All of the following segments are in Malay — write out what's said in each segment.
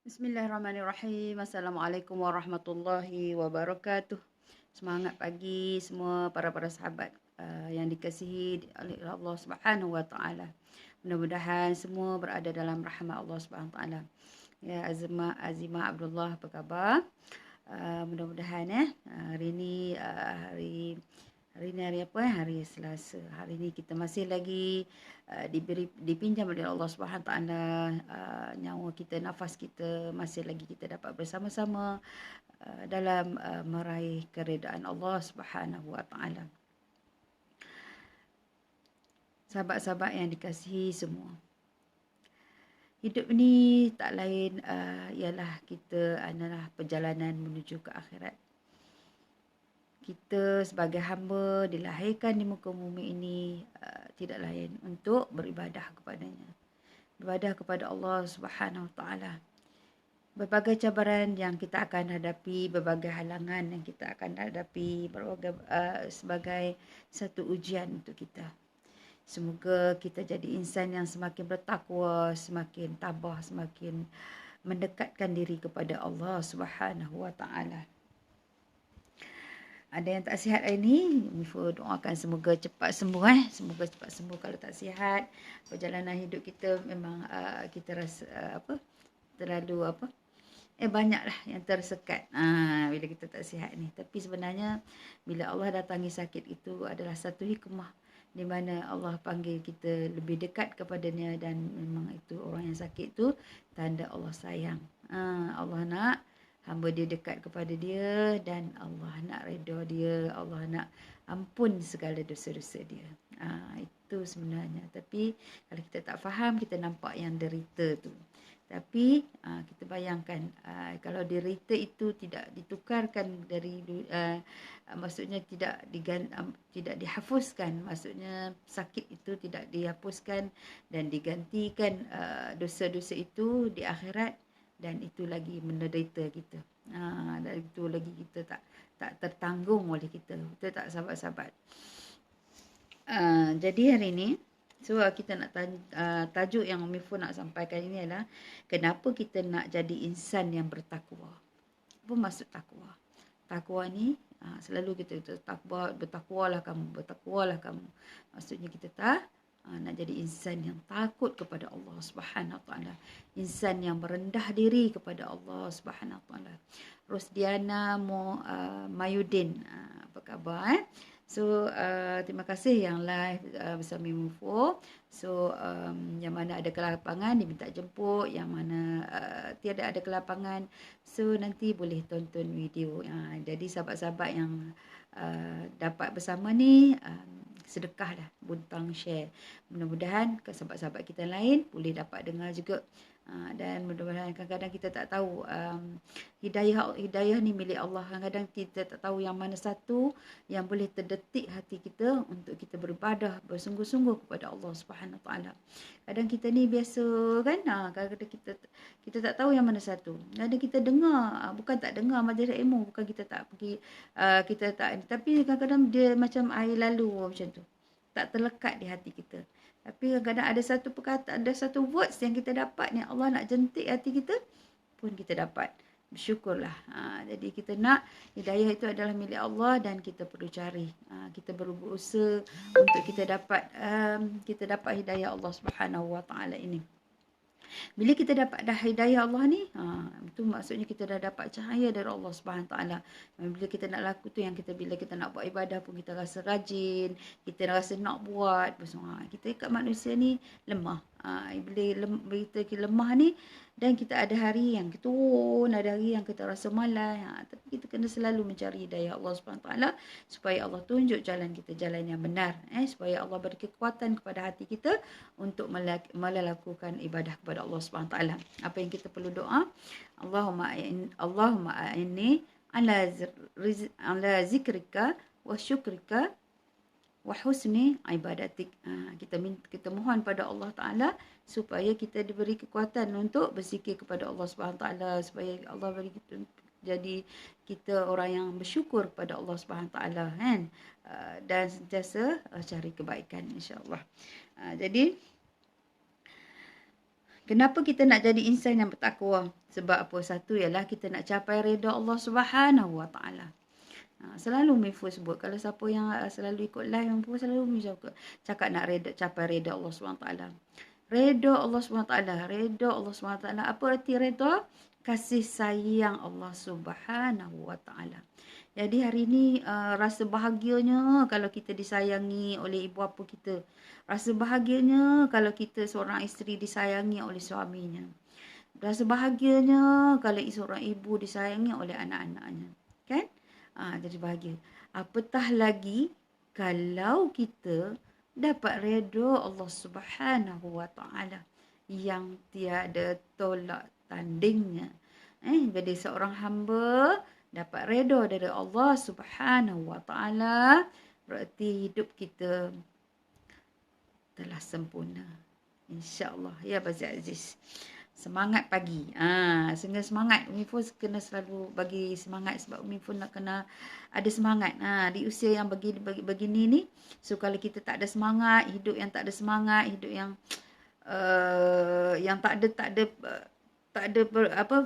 Bismillahirrahmanirrahim. Assalamualaikum warahmatullahi wabarakatuh. Semangat pagi semua para sahabat yang dikasihi oleh Allah Subhanahu wa taala. Mudah-mudahan semua berada dalam rahmat Allah Subhanahu wa taala. Ya Azimah Abdullah, apa khabar? Mudah-mudahan hari ni hari apa? Hari Selasa. Hari ni kita masih lagi dipinjam oleh Allah Subhanahu taala nyawa kita, nafas kita, masih lagi kita dapat bersama-sama dalam meraih keredaan Allah Subhanahu wa taala. Sahabat-sahabat yang dikasihi semua. Hidup ni tak lain ialah kita adalah perjalanan menuju ke akhirat. Kita sebagai hamba dilahirkan di muka bumi ini tidak lain untuk beribadah kepadanya. Beribadah kepada Allah Subhanahu Wa Taala. Berbagai cabaran yang kita akan hadapi, berbagai halangan yang kita akan hadapi sebagai satu ujian untuk kita. Semoga kita jadi insan yang semakin bertakwa, semakin tabah, semakin mendekatkan diri kepada Allah Subhanahu Wa Taala. Ada yang tak sihat hari ni, Mifu doakan semoga cepat sembuh. Semoga cepat sembuh. Kalau tak sihat, perjalanan hidup kita memang kita rasa terlalu banyaklah yang tersekat bila kita tak sihat ni. Tapi sebenarnya bila Allah datangi sakit itu adalah satu hikmah di mana Allah panggil kita lebih dekat kepadanya, dan memang itu orang yang sakit tu tanda Allah sayang. Allah nak hamba dia dekat kepada dia, dan Allah nak redha dia, Allah nak ampun segala dosa-dosa dia. Itu sebenarnya. Tapi kalau kita tak faham, kita nampak yang derita tu. Tapi kita bayangkan kalau derita itu tidak ditukarkan dari maksudnya tidak dihapuskan, maksudnya sakit itu tidak dihapuskan dan digantikan dosa-dosa itu di akhirat, dan itu lagi menderita kita. Dan itu lagi kita tak tertanggung oleh kita. Betul tak sahabat-sahabat? Jadi hari ni kita nak tajuk yang Mifu nak sampaikan ini adalah kenapa kita nak jadi insan yang bertakwa. Apa maksud takwa? Takwa ni selalu kita bertakwalah kamu. Maksudnya kita nak jadi insan yang takut kepada Allah Subhanahu Wa Taala, insan yang merendah diri kepada Allah Subhanahu Wa Taala. Rosdiana Mayudin, apa khabar? So terima kasih yang live bersama Mufo. So yang mana ada kelapangan diminta jemput, yang mana tiada ada kelapangan, so nanti boleh tonton video. Jadi sahabat-sahabat yang dapat bersama ni, sedekahlah, buntang share. Mudah-mudahan sahabat-sahabat kita lain boleh dapat dengar juga. Dan mudah-mudahan kadang-kadang kita tak tahu hidayah ni milik Allah. Kadang-kadang kita tak tahu yang mana satu yang boleh terdetik hati kita untuk kita beribadah bersungguh-sungguh kepada Allah Subhanahu Wa Taala. Kadang kita ni biasa kan, kadang-kadang kita tak tahu yang mana satu. Kadang kita dengar, bukan tak dengar majlis ilmu, bukan kita tak pergi, kita tak, tapi kadang-kadang dia macam air lalu macam tu, tak terlekat di hati kita. Tapi kadang-kadang ada satu perkataan, ada satu words yang kita dapat ni, Allah nak jentik hati kita pun kita dapat. Bersyukurlah. Jadi kita nak hidayah itu adalah milik Allah, dan kita perlu cari. Kita berusaha untuk kita dapat hidayah Allah Subhanahu Wa Taala ini. Bila kita dapat dah hidayah Allah ni, itu maksudnya kita dah dapat cahaya dari Allah Subhanahu Taala. Bila kita nak laku tu, yang bila kita nak buat ibadah pun kita rasa rajin, kita rasa nak buat. Kita ikat manusia ni lemah. Bila kita lemah ni, dan kita ada hari yang kita turun, ada hari yang kita rasa malas. Tapi kita kena selalu mencari hidayah Allah Subhanahu Taala supaya Allah tunjuk jalan kita, jalan yang benar. Supaya Allah beri kekuatan kepada hati kita untuk melakukan ibadah kepada Allah Subhanahu Taala. Apa yang kita perlu doa? Allahumma a'inni ala zikrika wa syukrika wa husni ibadatik. Kita mohon pada Allah Taala supaya kita diberi kekuatan untuk berzikir kepada Allah Subhanahu Taala, supaya Allah beri kita jadi kita orang yang bersyukur pada Allah Subhanahu Taala, kan? Dan sentiasa cari kebaikan, insya-Allah. Jadi Kenapa kita nak jadi insan yang bertakwa? Sebab apa? Satu ialah kita nak capai redha Allah Subhanahu Wa Taala. Selalu Mifu sebut, kalau siapa yang selalu ikut live Mifu selalu cakap nak capai redha Allah Subhanahu Wa Taala. Redha Allah Subhanahu Wa Taala, redha Allah Subhanahu Wa Taala. Apa arti redha? Kasih sayang Allah Subhanahu Wa Taala. Jadi hari ini rasa bahagianya kalau kita disayangi oleh ibu bapa kita. Rasa bahagianya kalau kita seorang isteri disayangi oleh suaminya. Rasa bahagianya kalau seorang ibu disayangi oleh anak-anaknya. Kan? Jadi bahagia. Apatah lagi kalau kita dapat redha Allah Subhanahu Wa Taala yang tiada tolak tandingnya. Jadi seorang hamba dapat redha dari Allah Subhanahu Wa Taala, berarti hidup kita telah sempurna. InsyaAllah. Ya Bazir Aziz. Semangat pagi. Sehingga semangat. Umifun kena selalu bagi semangat sebab Umifun nak kena ada semangat. Di usia yang begini ni. So kalau kita tak ada semangat, hidup yang tak ada semangat, hidup yang tak ada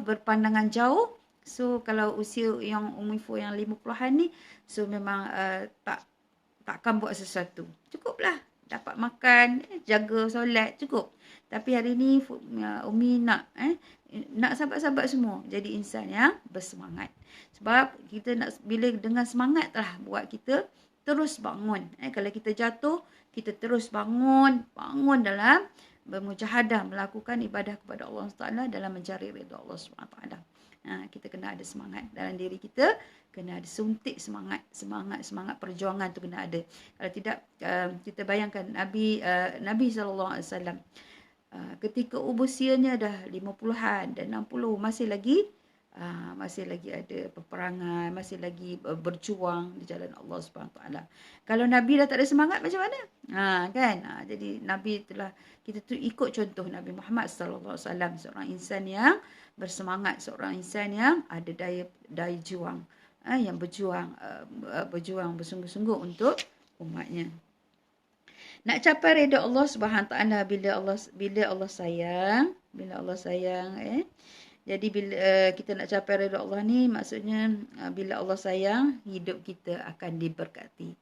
berpandangan jauh. So kalau usia yang Umifun yang 50-an ni, so memang takkan buat sesuatu. Cukuplah. Dapat makan, jaga solat, cukup. Tapi hari ni Umi nak sahabat-sahabat semua jadi insan yang bersemangat. Sebab kita nak, bila dengan semangat lah buat kita terus bangun. Kalau kita jatuh, kita terus bangun dalam bermujahadah, melakukan ibadah kepada Allah SWT dalam mencari redha Allah SWT. Kita kena ada semangat dalam diri kita, kena ada suntik semangat perjuangan tu kena ada. Kalau tidak, kita bayangkan Nabi SAW ketika usianya dah 50-an dan 60 masih lagi ada peperangan, masih lagi berjuang di jalan Allah Subhanahu Taala. Kalau Nabi dah tak ada semangat macam mana? Kan? Jadi Nabi itulah, kita tu ikut contoh Nabi Muhammad sallallahu alaihi wasallam, seorang insan yang bersemangat, seorang insan yang ada daya juang, yang berjuang bersungguh-sungguh untuk umatnya. Nak capai redha Allah Subhanahu Taala bila Allah sayang, jadi bila kita nak capai redha Allah ni, maksudnya bila Allah sayang, hidup kita akan diberkati.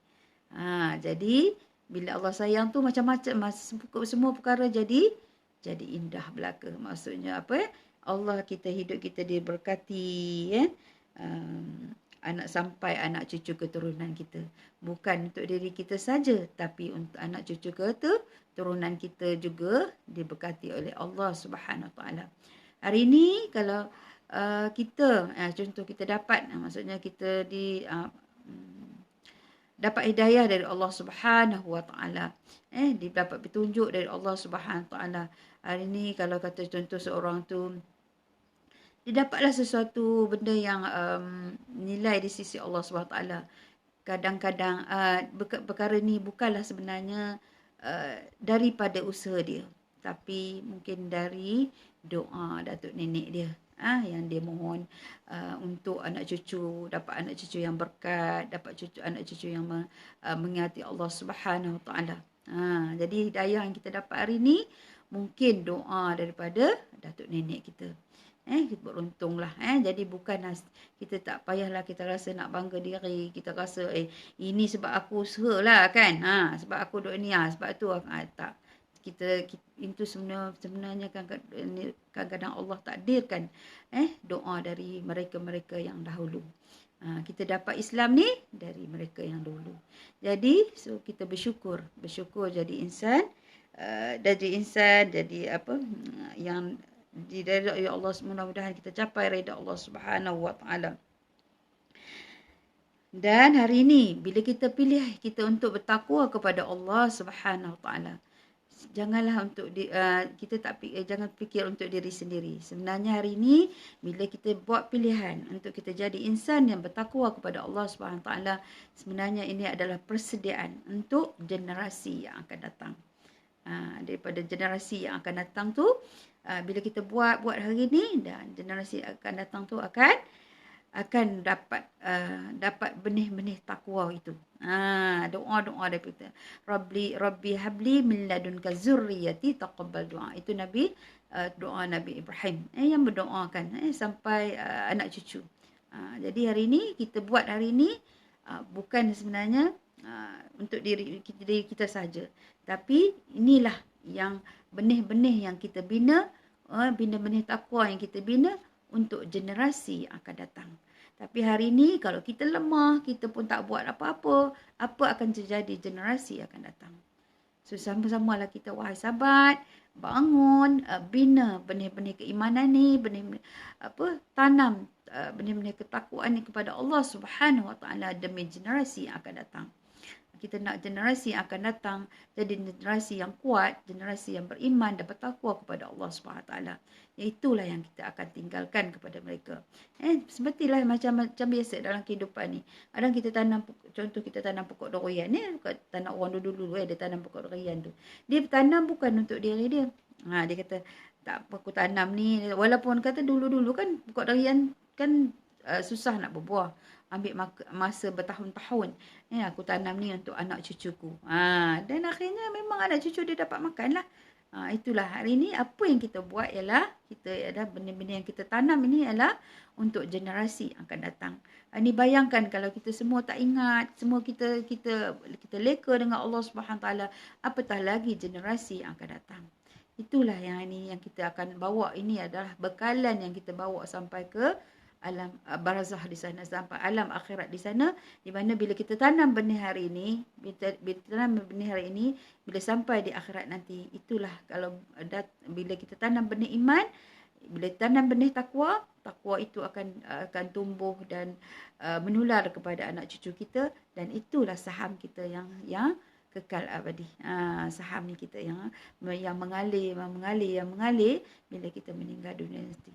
Jadi bila Allah sayang tu macam-macam, semua perkara jadi indah belaka. Maksudnya apa? Allah hidup kita diberkati, anak cucu keturunan kita. Bukan untuk diri kita saja, tapi untuk anak cucu keturunan kita juga diberkati oleh Allah Subhanahu Taala. Hari ini kalau kita contoh kita dapat, maksudnya kita dapat hidayah dari Allah Subhanahu Wa Taala, dapat petunjuk dari Allah Subhanahu Wa Taala. Hari ini kalau kata contoh seorang tu dia dapatlah sesuatu benda yang nilai di sisi Allah Subhanahu Wa Taala. Kadang-kadang perkara ni bukanlah sebenarnya daripada usaha dia, tapi mungkin dari doa datuk nenek dia, yang dia mohon untuk anak cucu, dapat anak cucu yang berkat, dapat anak cucu yang mengingati Allah Subhanahu Wa Taala. Jadi hidayah yang kita dapat hari ni mungkin doa daripada datuk nenek kita. Kita beruntunglah. Jadi bukan kita tak payahlah kita rasa nak bangga diri, kita rasa ini sebab aku usahalah kan. Sebab aku duk ni, sebab tu tak. Kita itu sebenarnya kadang-kadang Allah takdirkan doa dari mereka-mereka yang dahulu. Kita dapat Islam ni dari mereka yang dulu. Jadi so kita bersyukur jadi insan, jadi apa yang diredha oleh Allah. Mudah-mudahan kita capai redha Allah Subhanahu Wa Taala. Dan hari ini bila kita pilih kita untuk bertakwa kepada Allah Subhanahu Wa Taala, janganlah untuk jangan fikir untuk diri sendiri. Sebenarnya hari ini bila kita buat pilihan untuk kita jadi insan yang bertakwa kepada Allah Subhanahu Wa Taala, sebenarnya ini adalah persediaan untuk generasi yang akan datang. Daripada generasi yang akan datang tu, bila kita buat hari ni, dan generasi akan datang tu akan akan dapat benih-benih takwa itu. Doa-doa daripada Rabbi habli min ladunka zurriyati taqabbal doa. Itu doa Nabi Ibrahim yang berdoakan sampai anak cucu. Jadi hari ini kita buat hari ini bukan sebenarnya untuk diri kita saja, tapi inilah yang benih-benih yang kita bina, benih-benih takwa yang kita bina untuk generasi yang akan datang. Tapi hari ini kalau kita lemah, kita pun tak buat apa-apa, apa akan terjadi generasi akan datang. So sama-samalah kita, wahai sahabat, bangun, bina benih-benih keimanan ni, tanam benih-benih ketakwaan ni kepada Allah Subhanahu Wa Taala demi generasi yang akan datang. Kita nak generasi yang akan datang jadi generasi yang kuat, generasi yang beriman dan bertakwa kepada Allah Subhanahu Wa Taala. Itulah yang kita akan tinggalkan kepada mereka. Sepertilah macam biasa dalam kehidupan ni. Kadang kita tanam, contoh kita tanam pokok durian ni, tanam orang dulu dia tanam pokok durian tu. Dia tanam bukan untuk diri dia. Dia kata tak apa aku tanam ni, walaupun kata dulu-dulu kan pokok durian kan susah nak berbuah. Ambil masa bertahun-tahun. Aku tanam ni untuk anak cucuku. Dan akhirnya memang anak cucu dia dapat makan lah. Itulah hari ni apa yang kita buat ialah kita ada benih-benih yang kita tanam ini ialah untuk generasi yang akan datang. Ini bayangkan kalau kita semua tak ingat, semua kita leka dengan Allah Subhanahu Taala, apatah lagi generasi yang akan datang. Itulah yang ini yang kita akan bawa, ini adalah bekalan yang kita bawa sampai ke alam barzah di sana, sampai alam akhirat di sana, di mana bila kita tanam benih hari ini, bila sampai di akhirat nanti, itulah kalau bila kita tanam benih iman, bila tanam benih takwa itu akan tumbuh dan menular kepada anak cucu kita, dan itulah saham kita yang kekal abadi. Saham ni kita yang mengalir bila kita meninggal dunia nanti.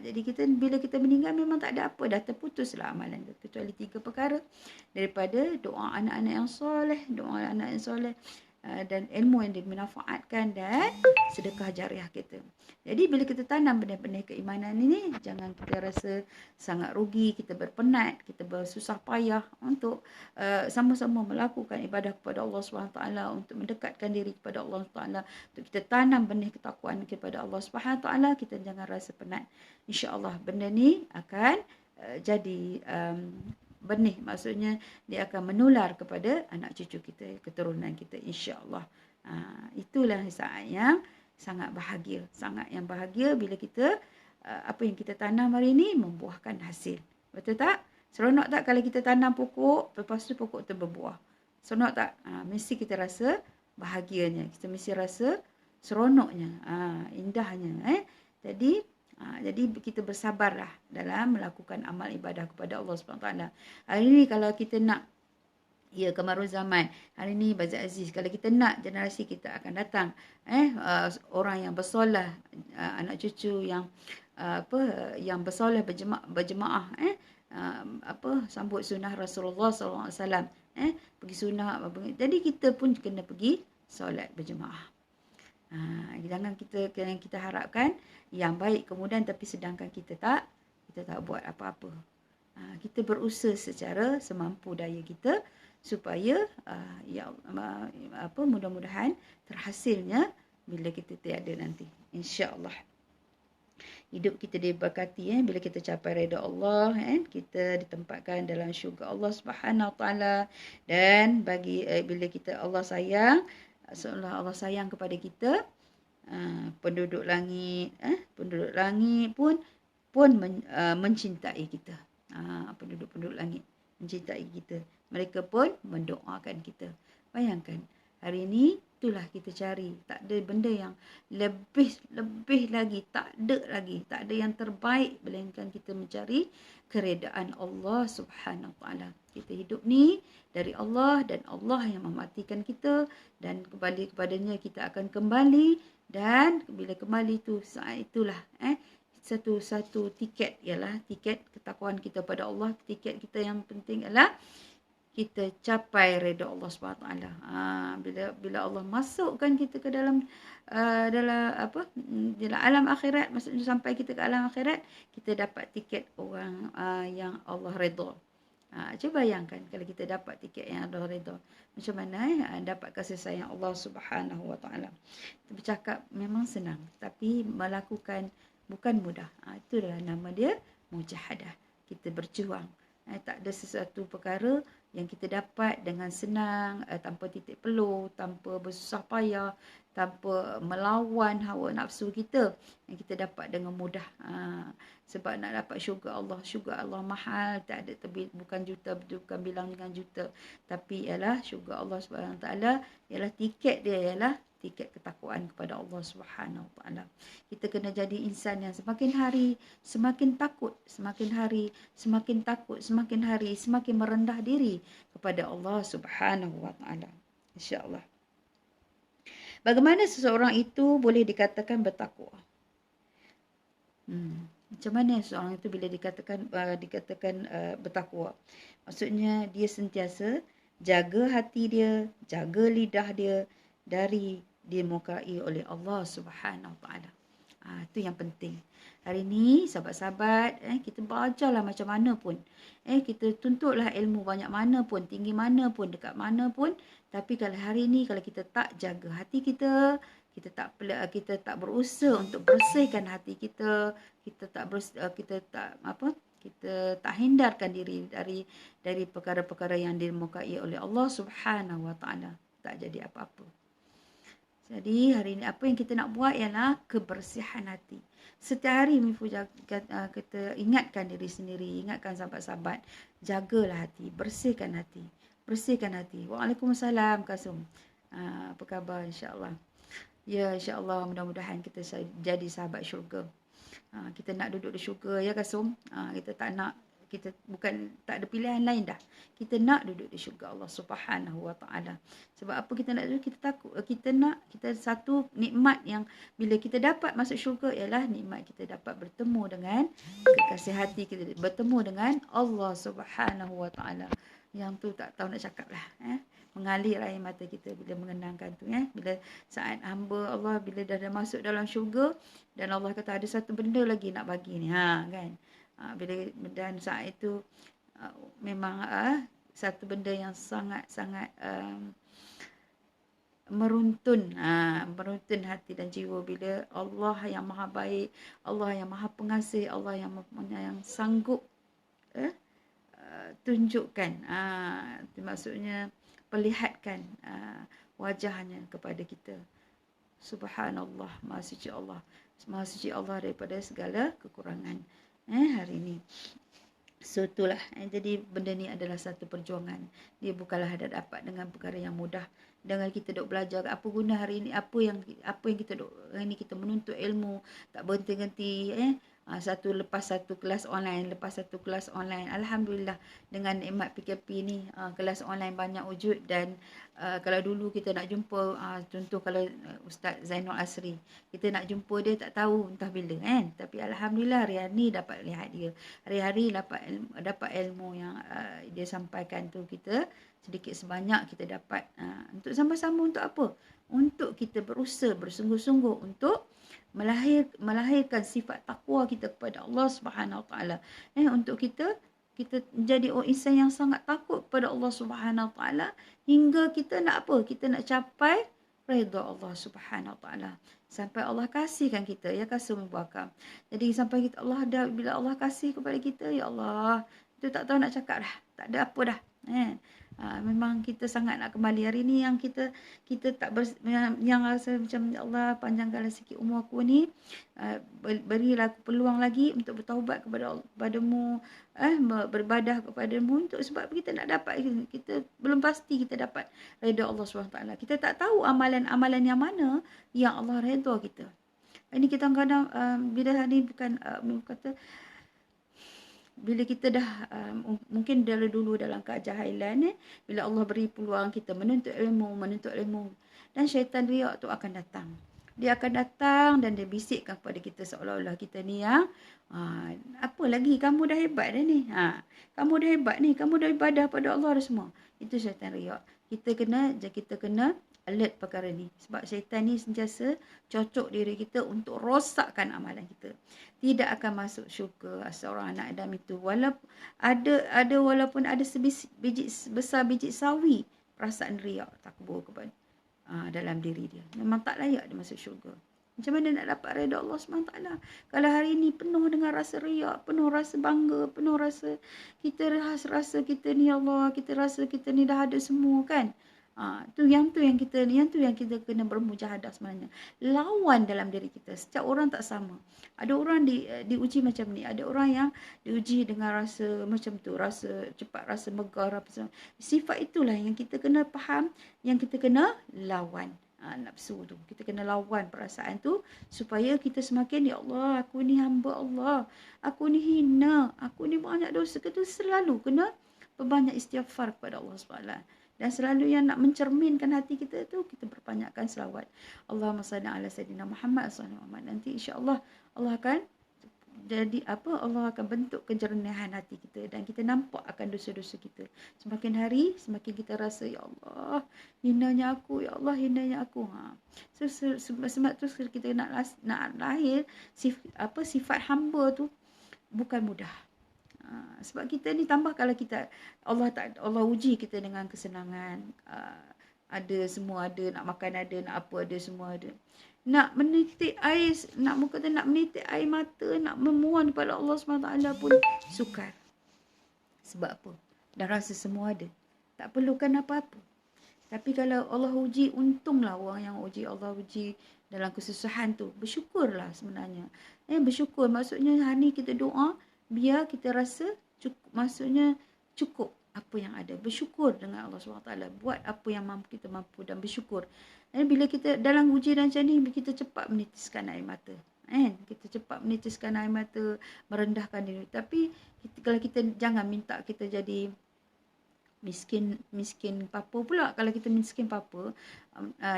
Jadi bila kita meninggal memang tak ada apa, dah terputuslah amalan kita, kecuali 3 perkara, daripada doa anak-anak yang soleh, dan ilmu yang dimanfaatkan, dan sedekah jariah kita. Jadi bila kita tanam benih-benih keimanan ini, jangan kita rasa sangat rugi, kita berpenat, kita bersusah payah untuk sama-sama melakukan ibadah kepada Allah SWT, untuk mendekatkan diri kepada Allah SWT, untuk kita tanam benih ketakwaan kepada Allah SWT. Kita jangan rasa penat. InsyaAllah benda ni akan jadi benih, maksudnya dia akan menular kepada anak cucu kita, keturunan kita, insya-Allah. Itulah saat yang sangat bahagia bila kita apa yang kita tanam hari ini membuahkan hasil. Betul tak? Seronok tak kalau kita tanam pokok, lepas tu pokok tu berbuah? Seronok tak? Mesti kita rasa bahagianya, kita mesti rasa seronoknya, indahnya. Jadi kita bersabarlah dalam melakukan amal ibadah kepada Allah SWT. Hari ini kalau kita nak, kemarun zaman, hari ini Bazar Aziz, kalau kita nak generasi kita akan datang, orang yang bersolah, anak cucu yang bersolah berjemaah, sambut sunnah Rasulullah SAW, pergi sunnah, jadi kita pun kena pergi solat berjemaah. Jangan kita harapkan yang baik kemudian tapi sedangkan kita tak buat apa-apa. Kita berusaha secara semampu daya kita supaya mudah-mudahan terhasilnya bila kita tiada nanti, insya-Allah. Hidup kita diberkati bila kita capai redha Allah, kita ditempatkan dalam syurga Allah Subhanahu Wa Taala, dan bila kita Allah sayang, seolah Allah sayang kepada kita, penduduk langit pun mencintai kita. Penduduk langit mencintai kita. Mereka pun mendoakan kita. Bayangkan, hari ini itulah kita cari. Tak ada benda yang lebih lagi, tak ada yang terbaik melainkan kita mencari keredaan Allah Subhanahu Wa Taala. Kita hidup ni dari Allah, dan Allah yang mematikan kita, dan kembali kepadanya kita akan kembali. Dan bila kembali tu, saat itulah satu tiket ialah tiket ketakwaan kita pada Allah. Tiket kita yang penting ialah kita capai redha Allah Subhanahu taala. Bila Allah masukkan kita ke dalam dalam alam akhirat, maksudnya sampai kita ke alam akhirat, kita dapat tiket orang yang Allah redha. Cuba bayangkan kalau kita dapat tiket yang Allah redha. Macam mana dapat kasih sayang Allah Subhanahu wa taala. Kita bercakap memang senang, tapi melakukan bukan mudah. Itulah nama dia mujahadah. Kita berjuang. Tak ada sesuatu perkara yang kita dapat dengan senang, tanpa titik peluh, tanpa bersusah payah, tanpa melawan hawa nafsu kita, yang kita dapat dengan mudah. Sebab nak dapat syurga Allah mahal, tak ada bukan juta, bukan bilang dengan juta, tapi ialah syurga Allah Subhanahu taala, ialah tiket dia, ialah tiket ketakwaan kepada Allah Subhanahu taala. Kita kena jadi insan yang semakin hari semakin takut, semakin hari semakin takut, semakin hari semakin merendah diri kepada Allah Subhanahu wa taala. Insya-Allah. Bagaimana seseorang itu boleh dikatakan bertakwa? Macam mana seseorang itu bila dikatakan bertakwa? Maksudnya dia sentiasa jaga hati dia, jaga lidah dia dari dimurkai oleh Allah Subhanahu taala. Itu yang penting. Hari ni sahabat-sahabat, kita belajarlah macam mana pun. Kita tuntutlah ilmu banyak mana pun, tinggi mana pun, dekat mana pun. Tapi kalau hari ni kalau kita tak jaga hati kita, kita tak berusaha untuk bersihkan hati kita, kita tak hindarkan diri dari perkara-perkara yang dimurkai oleh Allah Subhanahu wa taala, tak jadi apa-apa. Jadi hari ini apa yang kita nak buat ialah kebersihan hati. Setiap hari kita ingatkan diri sendiri, ingatkan sahabat-sahabat, jagalah hati, bersihkan hati. Bersihkan hati. Waalaikumsalam Kasum. Apa khabar insya-Allah? Ya insya-Allah, mudah-mudahan kita jadi sahabat syurga. Kita nak duduk di syurga ya Kasum. Kita bukan tak ada pilihan lain dah. Kita nak duduk di syurga Allah Subhanahu wa taala. Sebab apa kita nak duduk? Kita satu nikmat yang bila kita dapat masuk syurga ialah nikmat kita dapat bertemu dengan kekasih hati kita, bertemu dengan Allah Subhanahu wa taala. Yang tu tak tahu nak cakap lah. Mengalir air mata kita bila mengenangkan tu. Bila saat hamba Allah bila dah masuk dalam syurga dan Allah kata ada satu benda lagi nak bagi ni. Kan? Dan saat itu memang satu benda yang sangat-sangat meruntun hati dan jiwa bila Allah yang maha baik, Allah yang maha pengasih, Allah yang sanggup tunjukkan, maksudnya perlihatkan wajahnya kepada kita. Subhanallah, maha suci Allah daripada segala kekurangan. Hari ini. So itulah. Jadi benda ni adalah satu perjuangan. Dia bukanlah dapat dengan perkara yang mudah. Dengan kita duk belajar, apa guna hari ini, apa yang kita duk hari ni, kita menuntut ilmu, tak berhenti-henti, satu lepas satu kelas online, Alhamdulillah dengan nikmat PKP ni, kelas online banyak wujud. Dan kalau dulu kita nak jumpa, contoh kalau Ustaz Zainul Asri, kita nak jumpa dia tak tahu entah bila kan. Tapi Alhamdulillah hari ni dapat lihat dia, hari-hari dapat ilmu yang dia sampaikan tu, kita sedikit sebanyak kita dapat. Untuk sama-sama untuk apa? Untuk kita berusaha bersungguh-sungguh untuk melahirkan sifat takwa kita kepada Allah Subhanahu Wa Taala. Untuk kita menjadi orang insan yang sangat takut kepada Allah Subhanahu Wa Taala, hingga kita nak apa? Kita nak capai redha Allah Subhanahu Wa Taala. Sampai Allah kasihkan kita, ya Kasum Bakar. Jadi sampai bila Allah kasih kepada kita, ya Allah, itu tak tahu nak cakap dah. Tak ada apa dah. Memang kita sangat nak kembali. Hari ni yang kita tak yang rasa macam ya Allah, panjangkanlah sikit umur aku ni, berilah aku peluang lagi untuk bertaubat kepadamu, beribadah kepadamu, untuk sebab kita nak dapat, kita belum pasti kita dapat redha Allah SWT. Kita tak tahu amalan-amalan yang mana yang Allah redha kita. Ini kita kadang bila hari bukan kata, bila kita dah mungkin dari dulu dalam kejahilan, bila Allah beri peluang kita menuntut ilmu, dan syaitan riak tu akan datang. Dia akan datang dan dia bisikkan kepada kita seolah-olah kita ni yang apa lagi, kamu dah hebat dah ni. Kamu dah hebat ni, kamu dah ibadah pada Allah dah semua. Itu syaitan riak. Kita kena alert perkara ni. Sebab syaitan ni sentiasa cocok diri kita untuk rosakkan amalan kita. Tidak akan masuk syurga seorang anak Adam itu. Walaupun ada besar biji sawi perasaan riak takbur kepada dalam diri dia. Memang tak layak dia masuk syurga. Macam mana nak dapat redha Allah SWT? Kalau hari ini penuh dengan rasa riak, penuh rasa bangga, penuh rasa kita rasa kita ni Allah, kita rasa kita ni dah ada semua kan? Yang tu yang kita kena bermujahadah sebenarnya. Lawan dalam diri kita. Setiap orang tak sama. Ada orang diuji macam ni, ada orang yang diuji dengan rasa macam tu, rasa cepat, rasa megah, sifat itulah yang kita kena faham, yang kita kena lawan. Nafsu tu. Kita kena lawan perasaan tu supaya kita semakin, ya Allah, aku ni hamba Allah. Aku ni hina. Aku ni banyak dosa. Kita selalu kena berbanyak istighfar kepada Allah SWT. Dan selalu yang nak mencerminkan hati kita tu, kita berbanyakkan selawat. Allahumma salli ala sayyidina Muhammad sallallahu alaihi wasallam. Nanti insya-Allah Allah akan Allah akan bentuk kejernihan hati kita dan kita nampak akan dosa-dosa kita. Semakin hari semakin kita rasa, ya Allah, hinanya aku, ya Allah, hinanya aku. Sebab terus kita nak lahir sifat hamba tu bukan mudah. Sebab kita ni tambah kalau kita Allah uji kita dengan kesenangan, ada semua ada, nak makan ada, nak apa ada, semua ada. Nak menitik air, nak menitik air mata, nak memohon kepada Allah SWT pun sukar. Sebab apa? Dah rasa semua ada. Tak perlukan apa-apa. Tapi kalau Allah uji, untunglah orang yang Allah uji dalam kesusahan tu. Bersyukurlah sebenarnya. Bersyukur maksudnya hari ni kita doa, biar kita rasa cukup. Maksudnya cukup apa yang ada. Bersyukur dengan Allah SWT. Buat apa yang kita mampu dan bersyukur. Dan bila kita dalam ujian macam ni, kita cepat menitiskan air mata. Kita cepat menitiskan air mata, merendahkan diri. Tapi kalau kita jangan minta kita jadi miskin papa pula. Kalau kita miskin papa,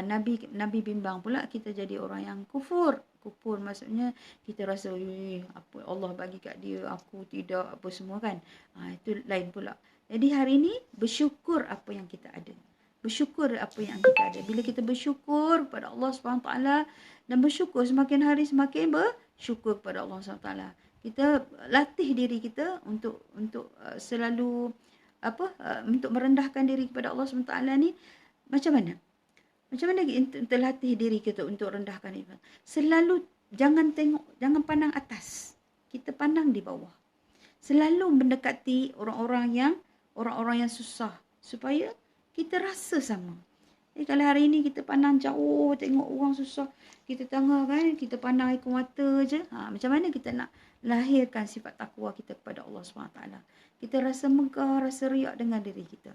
Nabi bimbang pula kita jadi orang yang kufur. Kufur maksudnya kita rasa apa Allah bagi kat dia, aku tidak, apa semua kan. Itu lain pula. Jadi hari ni bersyukur apa yang kita ada. Bersyukur apa yang kita ada. Bila kita bersyukur pada Allah SWT dan bersyukur semakin hari semakin bersyukur kepada Allah SWT. Kita latih diri kita untuk selalu untuk merendahkan diri kepada Allah SWT ni macam mana? Macam mana kita latih diri kita untuk rendahkan diri? Selalu jangan pandang atas. Kita pandang di bawah. Selalu mendekati orang-orang yang susah supaya kita rasa sama. Kalau hari ini kita pandang jauh, tengok orang susah, kita tengah kan, kita pandang air mata je. Macam mana kita nak lahirkan sifat takwa kita kepada Allah SWT? Kita rasa megah, rasa riak dengan diri kita.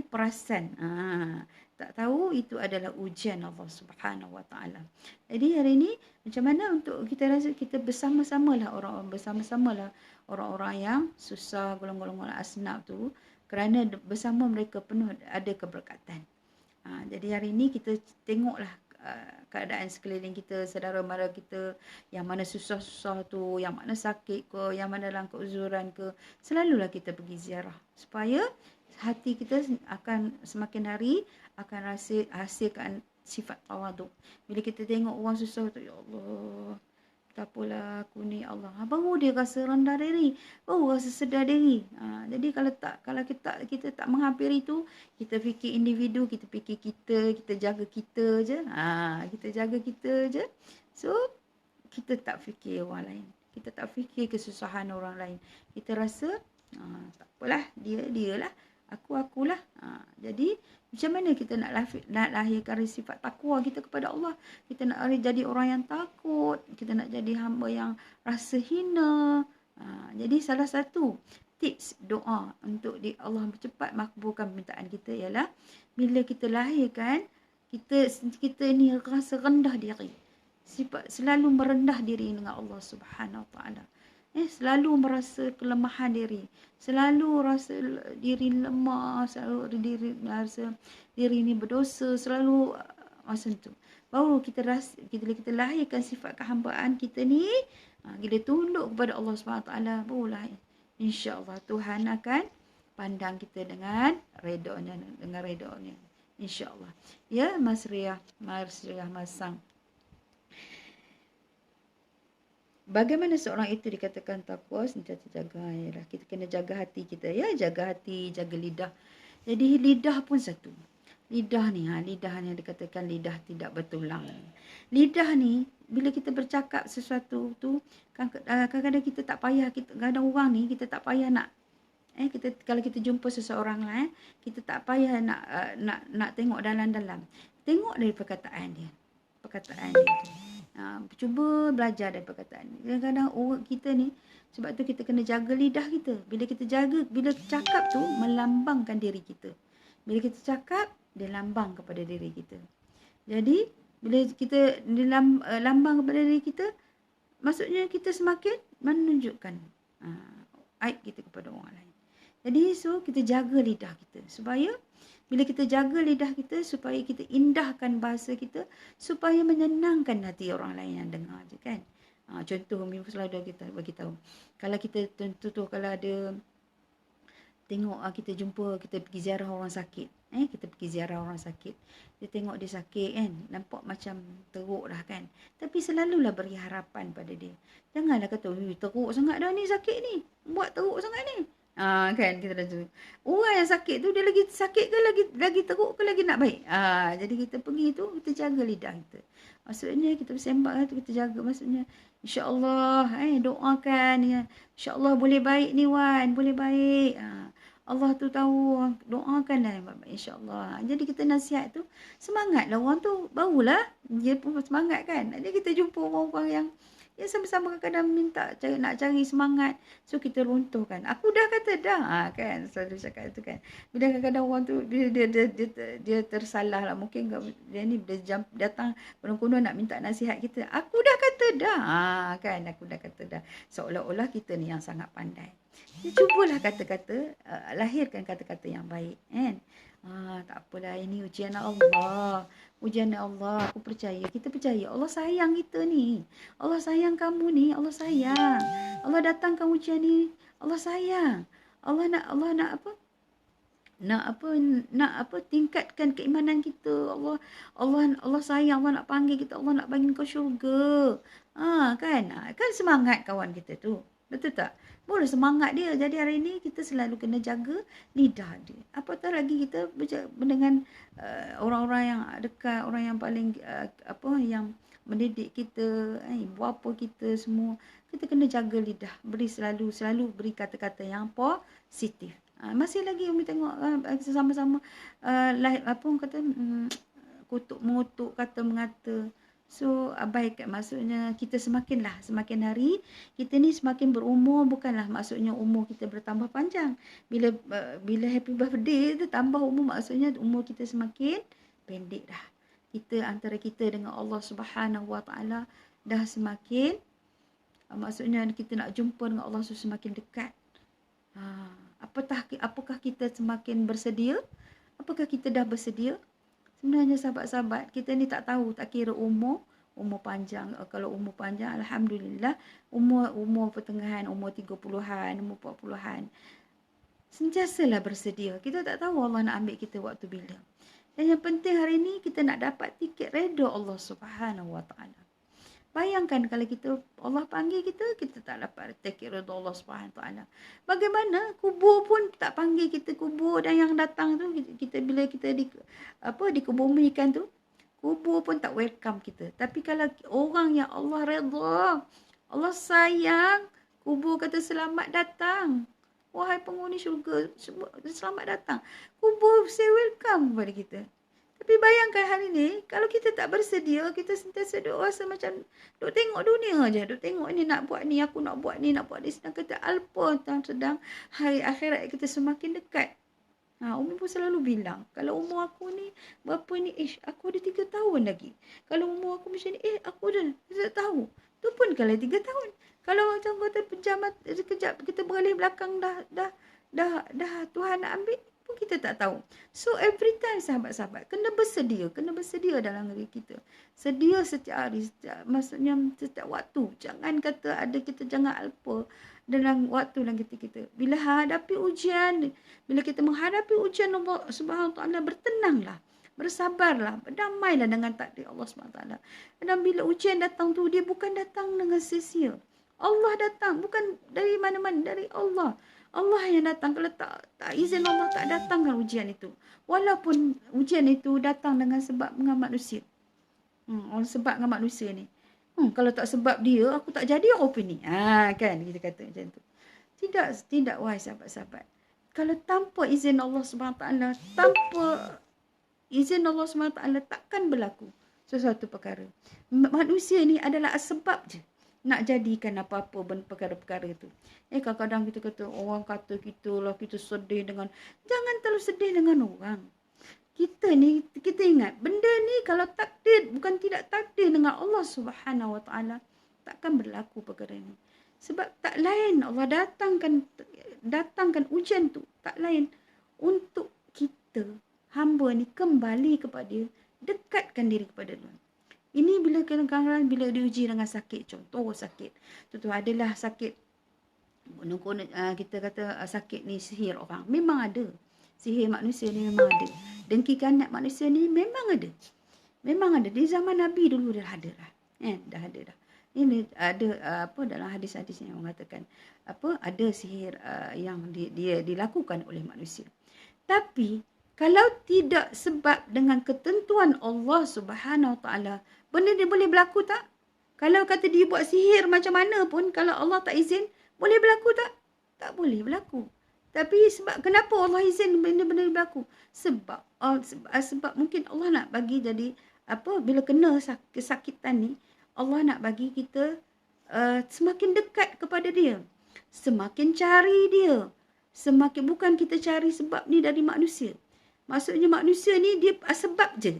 Perasan. Tak tahu itu adalah ujian Allah Subhanahu Wa Taala. Jadi hari ini macam mana untuk kita rasa kita bersama-samalah orang-orang yang susah, golongan-golongan asnaf tu, kerana bersama mereka penuh ada keberkatan. Jadi hari ini kita tengoklah keadaan sekeliling kita, saudara mara kita yang mana susah-susah tu, yang mana sakit ke, yang mana dalam keuzuran ke, selalulah kita pergi ziarah supaya hati kita akan semakin hari akan hasilkan sifat tawaduk. Bila kita tengok orang susah tu, ya Allah, tak apalah aku ni, Allah, baru dia rasa rendah diri, baru rasa sedar diri. Jadi kalau kita tak menghampiri tu, kita fikir individu, kita fikir kita jaga kita je. Kita jaga kita je. So kita tak fikir orang lain. Kita tak fikir kesusahan orang lain. Kita rasa tak apalah, dialah, akulah. Jadi macam mana kita nak lahirkan sifat takwa kita kepada Allah? Kita nak jadi orang yang takut. Kita nak jadi hamba yang rasa hina. Jadi salah satu tips doa untuk Allah cepat makbulkan permintaan kita ialah bila kita lahirkan, kita ni rasa rendah diri. Selalu merendah diri dengan Allah Subhanahu Wa Taala. Selalu merasa kelemahan diri, selalu rasa diri lemah, selalu rasa diri ni berdosa, selalu macam tu. Baru kita lahirkan sifat kehambaan kita ni, kita tunduk kepada Allah SWT, barulah insya-Allah Tuhan akan pandang kita dengan redanya, insya-Allah. Ya, Mas Riah Masang. Bagaimana seorang itu dikatakan takwa? Sentiasa jaga, yalah. Kita kena jaga hati kita, ya, jaga hati, jaga lidah. Jadi lidah pun satu. Lidah ni, lidah ni dikatakan lidah tidak bertulang. Lidah ni, bila kita bercakap sesuatu tu, kadang-kadang kita tak payah, kadang orang ni kita tak payah nak, kalau kita jumpa seseorang lah, kita tak payah nak tengok dalam-dalam. Tengok dari perkataan dia tu. Cuba belajar dari perkataan ni. Kadang-kadang orang kita ni, sebab tu kita kena jaga lidah kita. Bila cakap tu melambangkan diri kita. Bila kita cakap, dia lambang kepada diri kita. Jadi, bila kita lambang kepada diri kita, maksudnya kita semakin menunjukkan aib kita kepada orang lain. Jadi, kita jaga lidah kita. Supaya, bila kita jaga lidah kita, supaya kita indahkan bahasa kita, supaya menyenangkan hati orang lain yang dengar je kan. Contoh, Umi selalu kita bagi tahu. Kalau kita tentu kalau ada tengok kita jumpa, kita pergi ziarah orang sakit. Kita pergi ziarah orang sakit. Dia tengok dia sakit kan. Nampak macam teruk dah kan. Tapi selalulah beri harapan pada dia. Janganlah kata, teruk sangat dah ni sakit ni. Buat teruk sangat ni. Kan kita dah tu. Orang yang sakit tu dia lagi sakit ke lagi teruk ke lagi nak baik. Jadi kita pergi tu, kita jaga lidah kita. Maksudnya kita bersembang tu kita jaga, maksudnya insya-Allah doakan ya. Insya-Allah boleh baik ni Wan, boleh baik. Allah tu tahu, doakanlah insya-Allah. Jadi kita nasihat tu semangatlah orang tu, barulah dia pun semangat kan. Jadi kita jumpa orang-orang yang sama-sama kadang minta nak cari semangat. So kita runtuhkan. Aku dah kata dah kan. Selalu cakap itu kan. Bila kadang-kadang orang tu dia tersalah lah. Mungkin dia ni dia datang konon-konon nak minta nasihat kita. Aku dah kata dah. Kan aku dah kata dah. Seolah-olah kita ni yang sangat pandai. Cubalah kata-kata, lahirkan kata-kata yang baik kan. Tak apalah, ini ujian Allah. Ujian Allah, aku percaya. Kita percaya Allah sayang kita ni. Allah sayang kamu ni, Allah sayang. Allah datangkan ujian ni, Allah sayang. Allah nak apa? Nak apa? Tingkatkan keimanan kita. Allah sayang, Allah nak panggil kita, Allah nak bagi kau syurga. Kan semangat kawan kita tu. Betul tak? Boleh semangat dia. Jadi hari ini kita selalu kena jaga lidah dia. Apatah lagi kita dengan orang-orang yang dekat, orang yang paling yang mendidik kita, ibu bapa kita semua. Kita kena jaga lidah. Selalu beri kata-kata yang positif. Masih lagi Umi tengok sama-sama kutuk mengutuk, kata mengata. So abaikan, maksudnya kita semakin hari kita ni semakin berumur, bukanlah maksudnya umur kita bertambah panjang. Bila happy birthday tu tambah umur, maksudnya umur kita semakin pendek dah. Antara kita dengan Allah Subhanahu Wa Taala dah semakin, maksudnya kita nak jumpa dengan Allah semakin dekat. Apakah kita semakin bersedia? Apakah kita dah bersedia? Sebenarnya sahabat-sahabat, kita ni tak tahu, tak kira umur panjang. Kalau umur panjang, alhamdulillah, umur pertengahan, umur 30-an, umur 40-an. Sentiasalah bersedia. Kita tak tahu Allah nak ambil kita waktu bila. Dan yang penting hari ni kita nak dapat tiket redha Allah Subhanahu Wa Taala. Bayangkan kalau Allah panggil kita tak dapat tiket redha Allah Subhanahu Wa Taala. Bagaimana kubur pun tak panggil kita, kubur dan yang datang tu bila kita dikebumikan tu, kubur pun tak welcome kita. Tapi kalau orang yang Allah redha, Allah sayang, kubur kata selamat datang. Wahai penghuni syurga, selamat datang. Kubur say welcome kepada kita. Tapi bayangkan hari ni, kalau kita tak bersedia, kita sentiasa duk rasa macam duk tengok dunia je. Duk tengok ni nak buat ni, aku nak buat ni. Sedang kata alpa sedang hari akhirat kita semakin dekat. Umi pun selalu bilang, kalau umur aku ni berapa ni, aku ada 3 tahun lagi. Kalau umur aku macam ni, aku dah tak tahu. Tu pun kalau 3 tahun. Kalau macam kata penjamat sekejap kita beralih belakang dah Tuhan nak ambil, pun kita tak tahu. So every time sahabat-sahabat kena bersedia dalam diri kita. Sedia setiap hari, maksudnya setiap waktu. Jangan kata ada, kita jangan alpa dalam waktu dan kita. Bila hadapi ujian, bila kita menghadapi ujian Allah Subhanahu Wa Taala, bertenanglah. Bersabarlah, berdamailah dengan takdir Allah SWT. Dan bila ujian datang tu, dia bukan datang dengan sia-sia. Allah datang, bukan dari mana-mana, dari Allah. Allah yang datang. Kalau tak izin Allah, tak datangkan ujian itu. Walaupun ujian itu datang dengan sebab dengan manusia. Sebab dengan manusia ni. Kalau tak sebab dia, aku tak jadi apa ni. Kan kita kata macam tu. Tidak wahai sahabat-sahabat. Kalau tanpa izin Allah SWT, tanpa izin Allah SWT, takkan berlaku sesuatu perkara. Manusia ni adalah sebab je nak jadikan apa-apa perkara-perkara tu. Kadang-kadang kita kata, orang kata kita lah, kita sedih dengan, jangan terlalu sedih dengan orang. Kita ingat, benda ni kalau takdir, bukan tidak takdir dengan Allah Subhanahu Wa Taala, takkan berlaku perkara ni. Sebab tak lain Allah datangkan ujian tu, tak lain untuk kita, hamba ni kembali kepada dia, dekatkan diri kepada dia. Ini bila kadang-kadang bila diuji dengan sakit, contoh sakit. Contoh adalah sakit, kita kata sakit ni sihir orang. Memang ada. Sihir manusia ni memang ada. Dengki kanat manusia ni memang ada. Memang ada. Di zaman Nabi dulu dah ada lah. Dah ada dah. Ini ada dalam hadis-hadis yang mengatakan ada sihir yang dia dilakukan oleh manusia. Tapi kalau tidak sebab dengan ketentuan Allah Subhanahu Wa Taala, benda dia boleh berlaku tak? Kalau kata dia buat sihir macam mana pun, kalau Allah tak izin, boleh berlaku tak? Tak boleh berlaku. Tapi sebab kenapa Allah izin benda-benda berlaku? Sebab mungkin Allah nak bagi jadi bila kena kesakitan ni, Allah nak bagi kita semakin dekat kepada dia. Semakin cari dia. Semakin, bukan kita cari sebab ni dari manusia. Maksudnya manusia ni dia sebab je.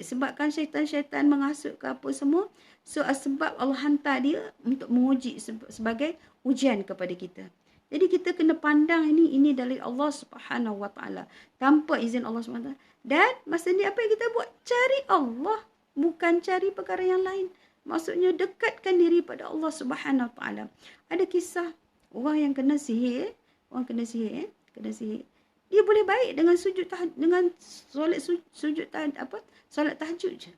Sebabkan syaitan-syaitan menghasut ke apa semua. So sebab Allah hantar dia untuk menguji sebagai ujian kepada kita. Jadi kita kena pandang ini dari Allah Subhanahu Wa Taala, tanpa izin Allah SWT. Dan masa ni apa yang kita buat? Cari Allah, bukan cari perkara yang lain. Maksudnya dekatkan diri pada Allah Subhanahu Wa Taala. Ada kisah orang yang kena sihir, dia boleh baik dengan solat tahajud je.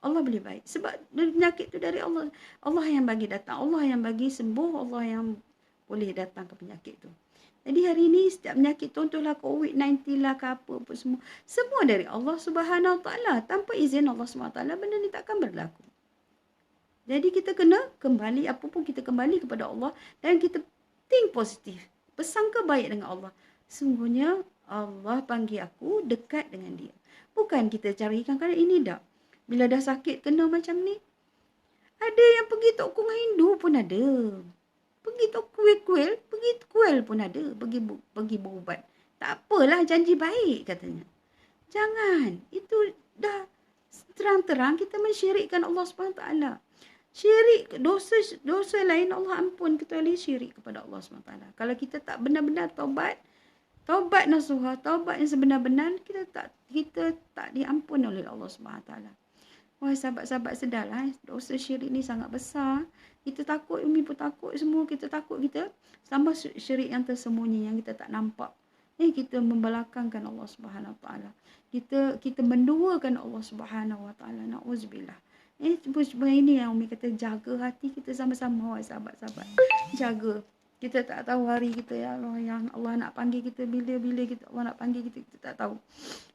Allah boleh baik. Sebab penyakit tu dari Allah. Allah yang bagi datang. Allah yang bagi sembuh. Allah yang boleh datang ke penyakit tu. Jadi hari ni setiap penyakit, contohlah COVID-19 lah ke apa semua. Semua dari Allah Subhanahu Wa Taala. Tanpa izin Allah SWT, benda ni takkan berlaku. Jadi kita kena kembali, apapun kita kembali kepada Allah. Dan kita think positif. Bersangka baik dengan Allah. Sungguhnya Allah panggil aku dekat dengan dia. Bukan kita carikan kadang ini dah. Bila dah sakit kena macam ni. Ada yang pergi tok kong Hindu pun ada. Pergi tok kuil pun ada. Pergi berubat. Tak apalah, janji baik katanya. Jangan. Itu dah terang-terang kita mensyirikkan Allah SWT. Syirik, dosa lain Allah ampun kecuali syirik kepada Allah SWT. Kalau kita tak benar-benar taubat nasuha, taubat yang sebenar-benar, kita tak diampun oleh Allah SWT. Wahai sahabat-sahabat, sedarlah, dosa syirik ni sangat besar. Kita takut, Umi pun takut, semua kita takut kita sama syirik yang tersembunyi yang kita tak nampak. Kita membelakangkan Allah Subhanahu Wa Taala. Kita menduakan Allah Subhanahu Wa Taala. Nauzubillah. Ini yang Umi kata, jaga hati kita sama-sama, wahai sahabat-sahabat. Jaga. Kita tak tahu hari kita, ya Allah, yang Allah nak panggil kita bila Allah nak panggil kita tak tahu.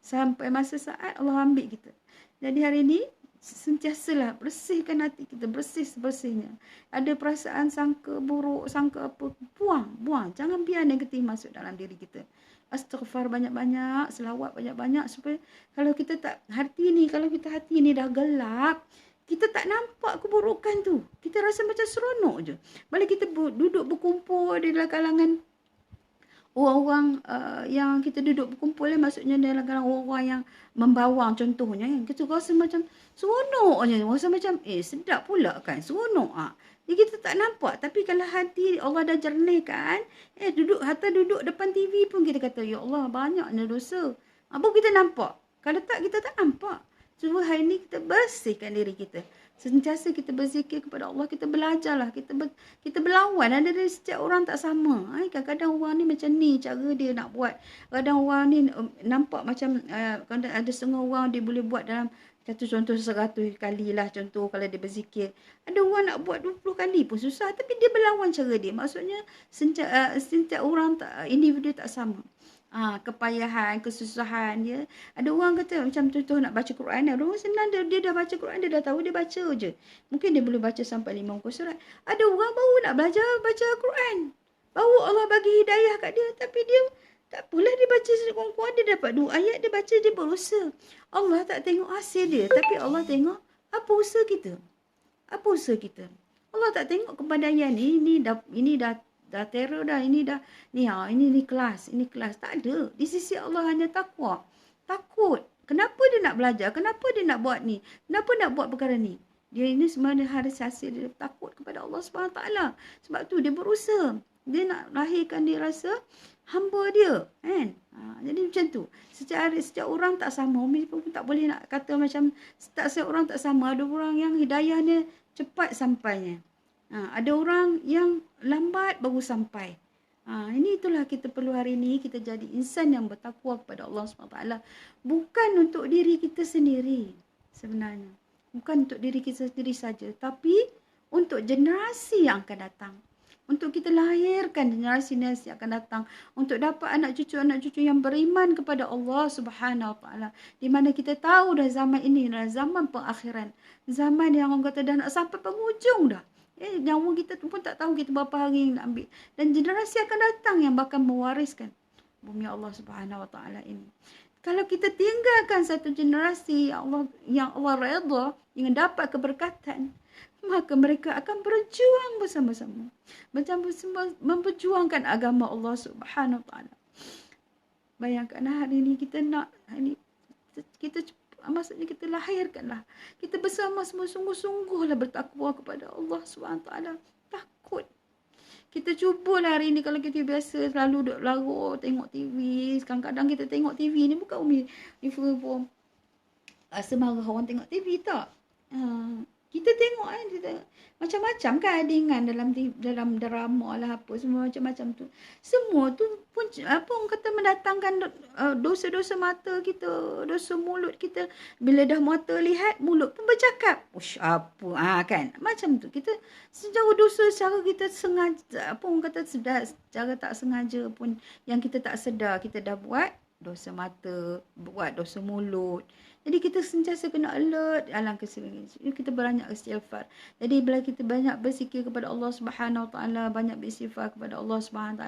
Sampai masa saat Allah ambil kita. Jadi hari ini sentiasalah bersihkan hati kita, bersih sebersihnya. Ada perasaan sangka buruk, sangka apa, buang. Jangan biar negatif masuk dalam diri kita. Astaghfar banyak-banyak, selawat banyak-banyak, supaya kalau kita hati ni dah gelap, kita tak nampak keburukan tu. Kita rasa macam seronok je. Bila kita duduk berkumpul di dalam kalangan orang-orang yang kita duduk berkumpul, maksudnya dalam kalangan orang-orang yang membawang contohnya, kan kita rasa macam seronok je, rasa macam sedap pula kan, seronok jadi kita tak nampak, tapi kalau hati Allah dah jernihkan, duduk depan TV pun kita kata ya Allah banyaknya dosa, apa kita nampak, kalau tak kita tak nampak. Cuba hari ni kita bersihkan diri kita. Sentiasa kita berzikir kepada Allah, kita belajarlah, kita berlawan. Ada dari setiap orang tak sama. Kadang-kadang orang ni macam ni cara dia nak buat. Kadang orang ni nampak macam kadang ada setengah orang dia boleh buat dalam satu contoh 100 kali lah contoh kalau dia berzikir. Ada orang nak buat 20 kali pun susah, tapi dia berlawan cara dia. Maksudnya setiap orang individu tak sama. Kepayahan, kesusahan dia. Ada orang kata macam contoh nak baca Quran, ada orang senang dia dah baca Quran, dia dah tahu, dia baca je. Mungkin dia boleh baca sampai 5 muka surat. Ada orang baru nak belajar baca Quran, baru Allah bagi hidayah kat dia, tapi dia tak apalah, dia baca kurang-kurang, dia dapat 2 ayat, dia baca, dia berusaha. Allah tak tengok hasil dia, tapi Allah tengok apa usaha kita. Apa usaha kita. Allah tak tengok kepandaian ini dah terror dah, ini kelas, tak ada. Di sisi Allah hanya takwa. Takut. Kenapa dia nak belajar? Kenapa dia nak buat ni? Kenapa nak buat perkara ni? Dia ini sebenarnya harus hasil dia takut kepada Allah SWT. Sebab tu dia berusaha. Dia nak lahirkan dia rasa hamba dia, kan? Jadi macam tu. Setiap orang tak sama. Umi pun tak boleh nak kata macam setiap orang tak sama. Ada orang yang hidayahnya cepat sampainya. Ada orang yang lambat baru sampai. Itulah kita perlu hari ini, kita jadi insan yang bertakwa kepada Allah SWT. Bukan untuk diri kita sendiri sebenarnya. Bukan untuk diri kita sendiri saja, tapi untuk generasi yang akan datang. Untuk kita lahirkan generasi-generasi yang akan datang. Untuk dapat anak cucu yang beriman kepada Allah SWT. Di mana kita tahu dah zaman ini adalah zaman pengakhiran. Zaman yang orang kata dah nak sampai penghujung dah. Nyawa kita tu pun tak tahu kita berapa hari yang nak ambil. Dan generasi akan datang yang bakal mewariskan bumi Allah SWT ini. Kalau kita tinggalkan satu generasi yang Allah redha, yang dapat keberkatan, maka mereka akan berjuang bersama-sama. Macam memperjuangkan agama Allah SWT. Bayangkan hari ini kita nak, maksudnya kita lahirkanlah. Kita bersama semua sungguh-sungguhlah bertakwa kepada Allah SWT. Takut. Kita cubalah hari ni, kalau kita biasa selalu duduk larut tengok TV. Kadang-kadang kita tengok TV ni bukan Umi pun semarah orang tengok TV tak. Kita tengok macam-macam kan adingan dalam drama lah apa semua macam-macam tu. Semua tu pun orang kata mendatangkan dosa-dosa mata kita, dosa mulut kita. Bila dah mata lihat, mulut pun bercakap. Apa kan? Macam tu. Kita secara dosa secara kita sengaja, orang kata secara tak sengaja pun yang kita tak sedar kita dah buat dosa mata, buat dosa mulut. Jadi kita sentiasa kena alert dalam keseharian. Kita banyak istighfar. Jadi bila kita banyak berzikir kepada Allah SWT, banyak beristighfar kepada Allah SWT,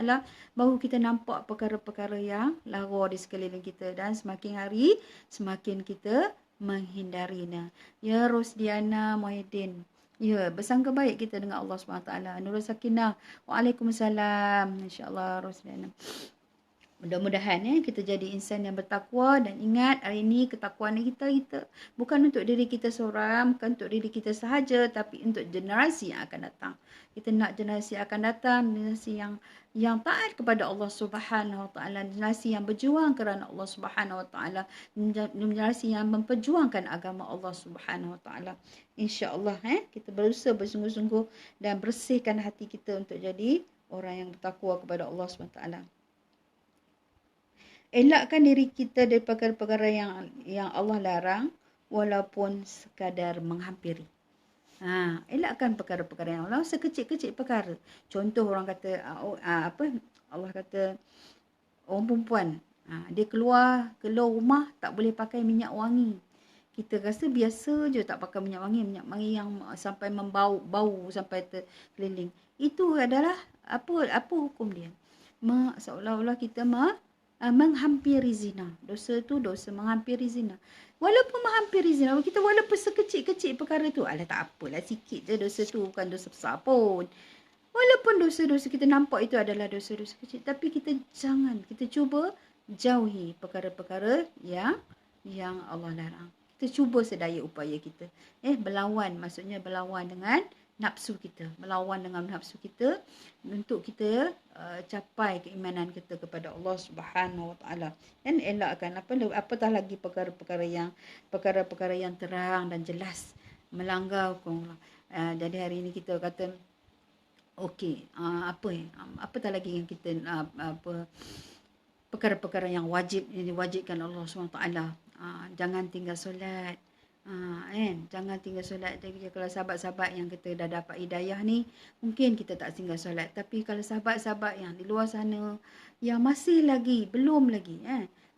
baru kita nampak perkara-perkara yang lara di sekeliling kita. Dan semakin hari, semakin kita menghindarinya. Ya Rosdiana Muhyiddin. Ya, bersangka baik kita dengan Allah SWT. Nurul Sakinah. Waalaikumsalam. InsyaAllah Rosdiana. Mudah-mudahan kita jadi insan yang bertakwa, dan ingat hari ini ketakwaan kita bukan untuk diri kita seorang, bukan untuk diri kita sahaja, tapi untuk generasi yang akan datang. Kita nak generasi yang akan datang, generasi yang taat kepada Allah Subhanahu Wa Taala, generasi yang berjuang kerana Allah Subhanahu Wa Taala, generasi yang memperjuangkan agama Allah Subhanahu Wa Taala. Insya-Allah kita berusaha bersungguh-sungguh dan bersihkan hati kita untuk jadi orang yang bertakwa kepada Allah Subhanahu Wa Taala. Elakkan diri kita dari perkara-perkara yang Allah larang, walaupun sekadar menghampiri. Elakkan perkara-perkara yang Allah, sekecil-kecil perkara. Contoh orang kata Allah kata orang perempuan, dia keluar rumah tak boleh pakai minyak wangi. Kita rasa biasa je tak pakai minyak wangi yang sampai bau sampai terkeliling. Itu adalah apa hukum dia? Seolah-olah kita menghampiri zina. Dosa tu dosa menghampiri zina. Walaupun menghampiri zina, kita walaupun sekecil-kecil perkara tu, tak apalah sikit je dosa tu, bukan dosa besar pun. Walaupun dosa-dosa kita nampak itu adalah dosa-dosa kecil, tapi kita cuba jauhi perkara-perkara yang Allah larang. Kita cuba sedaya upaya kita. Berlawan, maksudnya berlawan dengan nafsu kita. Melawan dengan nafsu kita untuk kita capai keimanan kita kepada Allah Subhanahu Wa Taala. Dan elakkan apatah lagi perkara-perkara yang terang dan jelas melanggar hukum Allah. Jadi hari ini kita kata okey, apatah lagi yang kita perkara-perkara yang diwajibkan Allah SWT. Jangan tinggal solat. Jangan tinggal solat. Jadi kalau sahabat-sahabat yang kita dah dapat hidayah ni, mungkin kita tak tinggal solat. Tapi kalau sahabat-sahabat yang di luar sana yang masih lagi, belum lagi,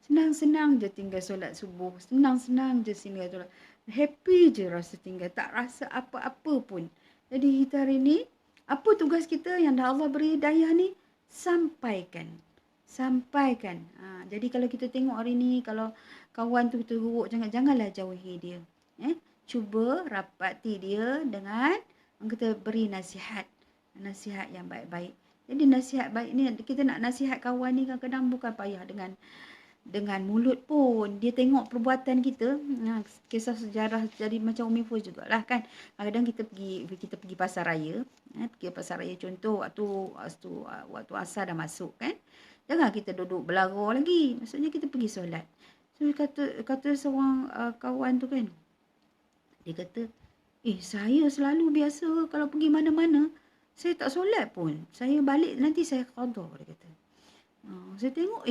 senang-senang je tinggal solat subuh. Senang-senang je tinggal solat. Happy je rasa tinggal. Tak rasa apa-apa pun. Jadi kita hari ni, apa tugas kita yang dah Allah beri hidayah ni? Sampaikan. Jadi kalau kita tengok hari ni, kalau kawan tu teruk, janganlah jauhi dia. Cuba rapati dia dengan kita beri nasihat yang baik-baik. Jadi nasihat baik ni, kita nak nasihat kawan ni kadang-kadang bukan payah dengan mulut pun. Dia tengok perbuatan kita. Kisah sejarah jadi macam Umi Fuz jugalah kan. Kadang-kadang kita pergi pasar raya. Pergi pasar raya contoh waktu asar dah masuk kan. Jangan kita duduk belarang lagi. Maksudnya kita pergi solat. So kata seorang kawan tu kan. Dia kata, saya selalu biasa kalau pergi mana-mana, saya tak solat pun. Saya balik nanti saya qada, dia kata. Saya tengok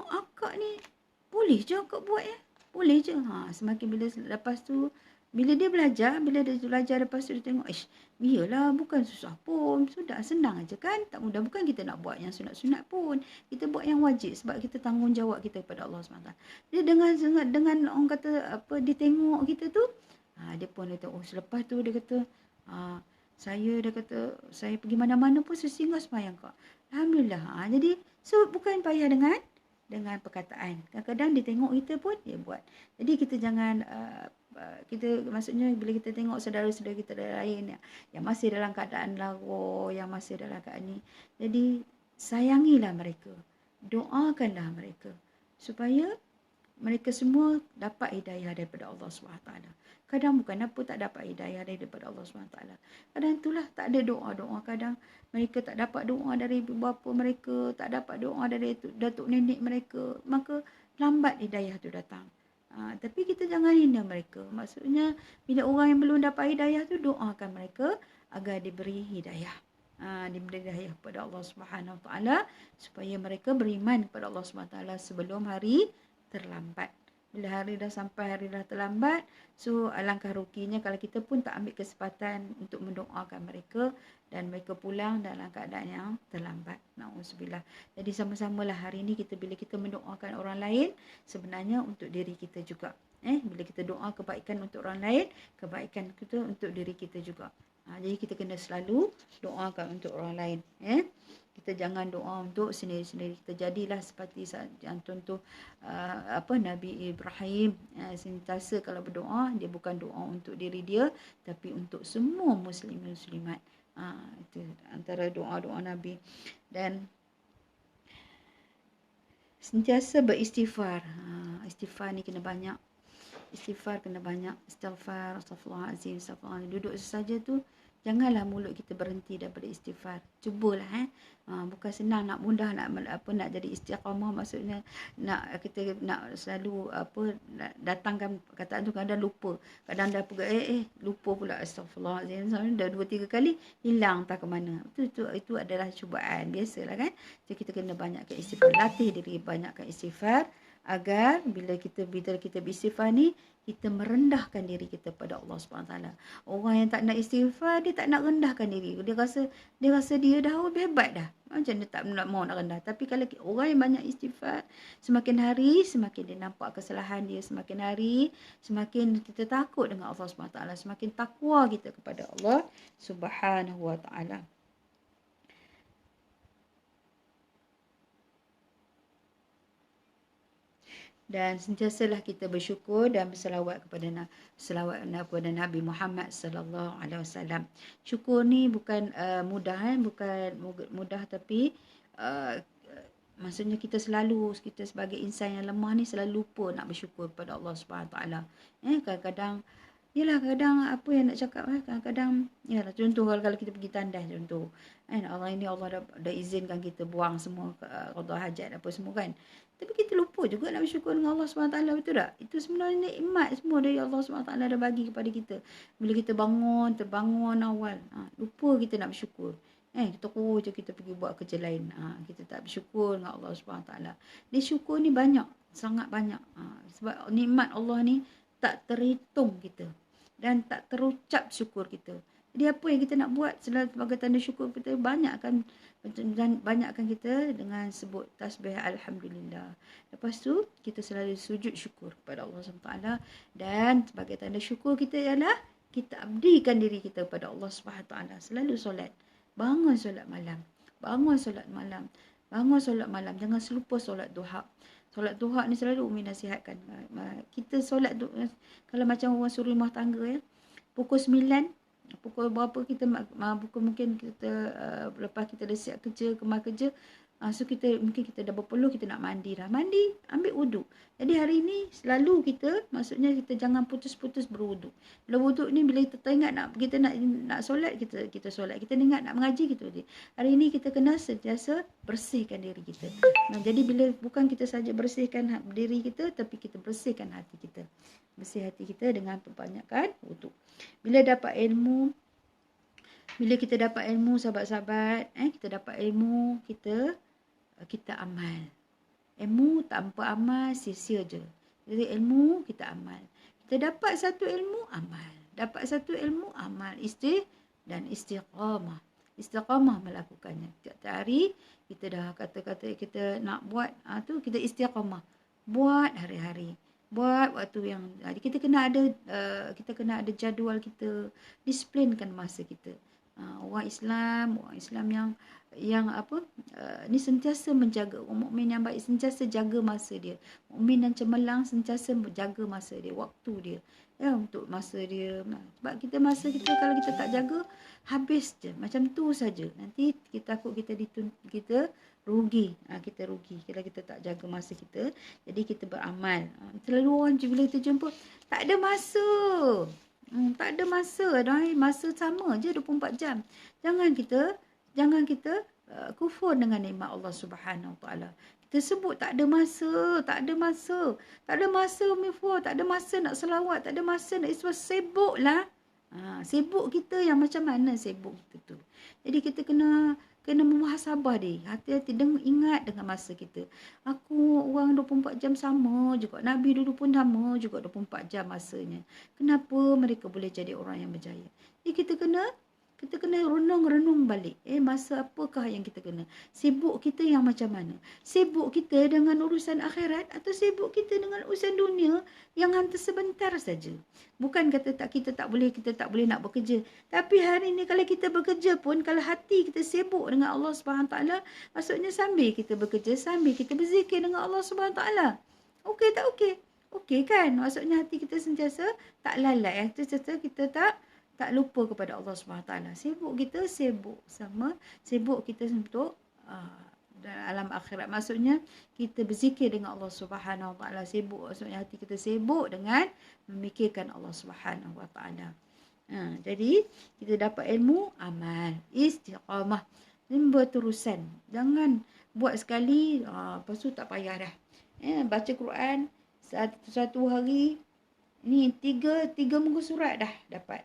akak ni, boleh je akak buat ya. Boleh je. Semakin bila lepas tu, bila dia belajar lepas tu dia tengok, iyalah bukan susah pun. Sudah senang aja kan. Tak mudah, bukan kita nak buat yang sunat-sunat pun. Kita buat yang wajib sebab kita tanggungjawab kita kepada Allah SWT. Dia dengan orang kata dia tengok kita tu, dia pun kata, selepas tu dia kata, saya pergi mana-mana pun saya singgah sembahyang kak. Alhamdulillah. Jadi bukan payah dengan perkataan. Kadang-kadang dia tengok kita pun dia buat. Jadi kita jangan maksudnya bila kita tengok saudara-saudara kita lain yang masih dalam keadaan lara, yang masih dalam keadaan ni, jadi sayangilah mereka. Doakanlah mereka supaya mereka semua dapat hidayah daripada Allah SWT. Kadang bukan apa tak dapat hidayah daripada Allah SWT. Kadang itulah tak ada doa-doa. Kadang mereka tak dapat doa dari ibu bapa mereka, tak dapat doa dari datuk nenek mereka. Maka lambat hidayah tu datang. Tapi kita jangan hina mereka. Maksudnya bila orang yang belum dapat hidayah tu, doakan mereka agar diberi hidayah. Diberi hidayah kepada Allah Subhanahu Wa Taala supaya mereka beriman kepada Allah Subhanahu Wa Taala sebelum hari terlambat. Bila hari dah sampai, hari dah terlambat, so alangkah ruginya kalau kita pun tak ambil kesempatan untuk mendoakan mereka dan mereka pulang dalam keadaan yang terlambat. Na'udzubillah. Jadi sama-samalah hari ini bila kita mendoakan orang lain, sebenarnya untuk diri kita juga. Bila kita doa kebaikan untuk orang lain, kebaikan kita untuk diri kita juga. Jadi kita kena selalu doakan untuk orang lain. Kita jangan doa untuk sendiri-sendiri. Kita jadilah seperti yang contoh Nabi Ibrahim, sentiasa kalau berdoa, dia bukan doa untuk diri dia, tapi untuk semua muslim-muslimat. Itu antara doa-doa Nabi. Dan sentiasa beristighfar. Istighfar ni kena banyak. Astagfirullahalazim. Duduk sesaja tu, janganlah mulut kita berhenti daripada istighfar. Cubalah bukan senang, nak mudah, nak jadi istiqamah, maksudnya kita nak selalu datangkan perkataan tu, kadang lupa. Kadang dah lupa pula astagfirullahalazim. Dah 2-3 kali hilang tak ke mana. Itu adalah cubaan biasalah kan. Jadi kita kena banyakkan istighfar, latih diri banyakkan istighfar agar bila kita beristighfar ni, kita merendahkan diri kita pada Allah SWT. Orang yang tak nak istighfar, dia tak nak rendahkan diri. Dia rasa dia dah hebat dah. Macam dia tak mau nak rendah. Tapi kalau orang yang banyak istighfar, semakin hari semakin dia nampak kesalahan dia, semakin hari semakin kita takut dengan Allah SWT, semakin takwa kita kepada Allah Subhanahu Wa Taala. Dan sentiasalah kita bersyukur dan berselawat kepada Nabi Muhammad sallallahu alaihi wasallam. Syukur ni bukan mudah, bukan mudah, tapi uh, maksudnya kita sebagai insan yang lemah ni selalu lupa nak bersyukur kepada Allah Subhanahu taala. Kadang-kadang yalah, kadang apa yang nak cakap, kadang-kadang yalah, contoh kalau kita pergi tandas, contoh Allah ini Allah dah izinkan kita buang semua qada hajat apa semua kan, tapi kita lupa juga nak bersyukur dengan Allah SWT, betul tak? Itu sebenarnya nikmat semua dari Allah SWT dah bagi kepada kita. Bila kita terbangun awal, lupa kita nak bersyukur. Kita terus je kita pergi buat kerja lain. Kita tak bersyukur dengan Allah SWT. Dia syukur ni banyak, sangat banyak. Sebab nikmat Allah ni tak terhitung kita. Dan tak terucap syukur kita. Jadi apa yang kita nak buat sebagai tanda syukur kita, banyakkan kita dengan sebut tasbih Alhamdulillah. Lepas tu kita selalu sujud syukur kepada Allah SWT. Dan sebagai tanda syukur kita ialah kita abdikan diri kita kepada Allah SWT. Selalu solat. Bangun solat malam. Jangan selupa solat duha. Solat duha ni selalu Umi nasihatkan. Kita solat kalau macam orang suruh rumah tangga pukul 9, pukul berapa kita pukul mungkin kita lepas kita dah siap kerja, kemas kerja, so mungkin kita dah berpeluh, kita nak mandi dah. Mandi, ambil wuduk. Jadi hari ni selalu maksudnya kita jangan putus-putus berwuduk. Bila wuduk ni, bila kita teringat kita nak solat, kita solat. Kita ingat nak mengaji, kita. Hari ni kita kena sentiasa bersihkan diri kita. Jadi bila bukan kita saja bersihkan diri kita, tapi kita bersihkan hati kita. Bersih hati kita dengan perbanyakkan wuduk. Bila kita dapat ilmu, sahabat-sahabat, kita dapat ilmu, kita amal. Ilmu tanpa amal sia-sia je. Jadi ilmu kita amal. Kita dapat satu ilmu, amal. Dan istiqamah. Istiqamah melakukannya. Tiap hari kita dah kata-kata kita nak buat, kita istiqamah. Buat hari-hari. Buat waktu yang kita kena ada jadual kita, disiplinkan masa kita. Orang Islam yang ni sentiasa menjaga, orang mukmin yang baik sentiasa jaga masa dia. Mukmin yang cemerlang sentiasa jaga masa dia, waktu dia. Untuk masa dia. Sebab masa kita kalau kita tak jaga, habis je. Macam tu saja. Nanti kita takut kita rugi. Kita rugi kalau kita tak jaga masa kita. Jadi kita beramal. Selalu orang bila kita jumpa, tak ada masa. Tak ada masa dah. Masa sama je 24 jam. Jangan kita kufur dengan nikmat Allah Subhanahu Wa Taala. Kita sebut tak ada masa. Tak ada masa Mifo, tak ada masa nak selawat, tak ada masa nak sibuk lah. Sibuk kita yang macam mana sibuk kita tu. Jadi kita kena memuhasabah dia. Hati-hati ingat dengan masa kita. Aku orang 24 jam sama juga. Nabi dulu pun sama juga 24 jam masanya. Kenapa mereka boleh jadi orang yang berjaya? Jadi kita kena renung balik. Masa apakah yang kita kena? Sibuk kita yang macam mana? Sibuk kita dengan urusan akhirat atau sibuk kita dengan urusan dunia yang hantar sebentar saja? Bukan kata kita tak boleh nak bekerja. Tapi hari ni kalau kita bekerja pun, kalau hati kita sibuk dengan Allah Subhanahu Taala, maksudnya sambil kita bekerja, sambil kita berzikir dengan Allah Subhanahu Taala. Okey tak okey? Okey kan? Maksudnya hati kita sentiasa tak lalai. Sentiasa kita tak lupa kepada Allah SWT. Sibuk kita untuk dalam akhirat. Maksudnya kita berzikir dengan Allah Subhanahu Wa Taala. Sibuk maksudnya hati kita sibuk dengan memikirkan Allah Subhanahu Wa Taala. Jadi kita dapat ilmu, amal, istiqamah, dan berterusan. Jangan buat sekali, lepas tu tak payah dah. Baca Quran satu hari ni tiga muka surat dah dapat.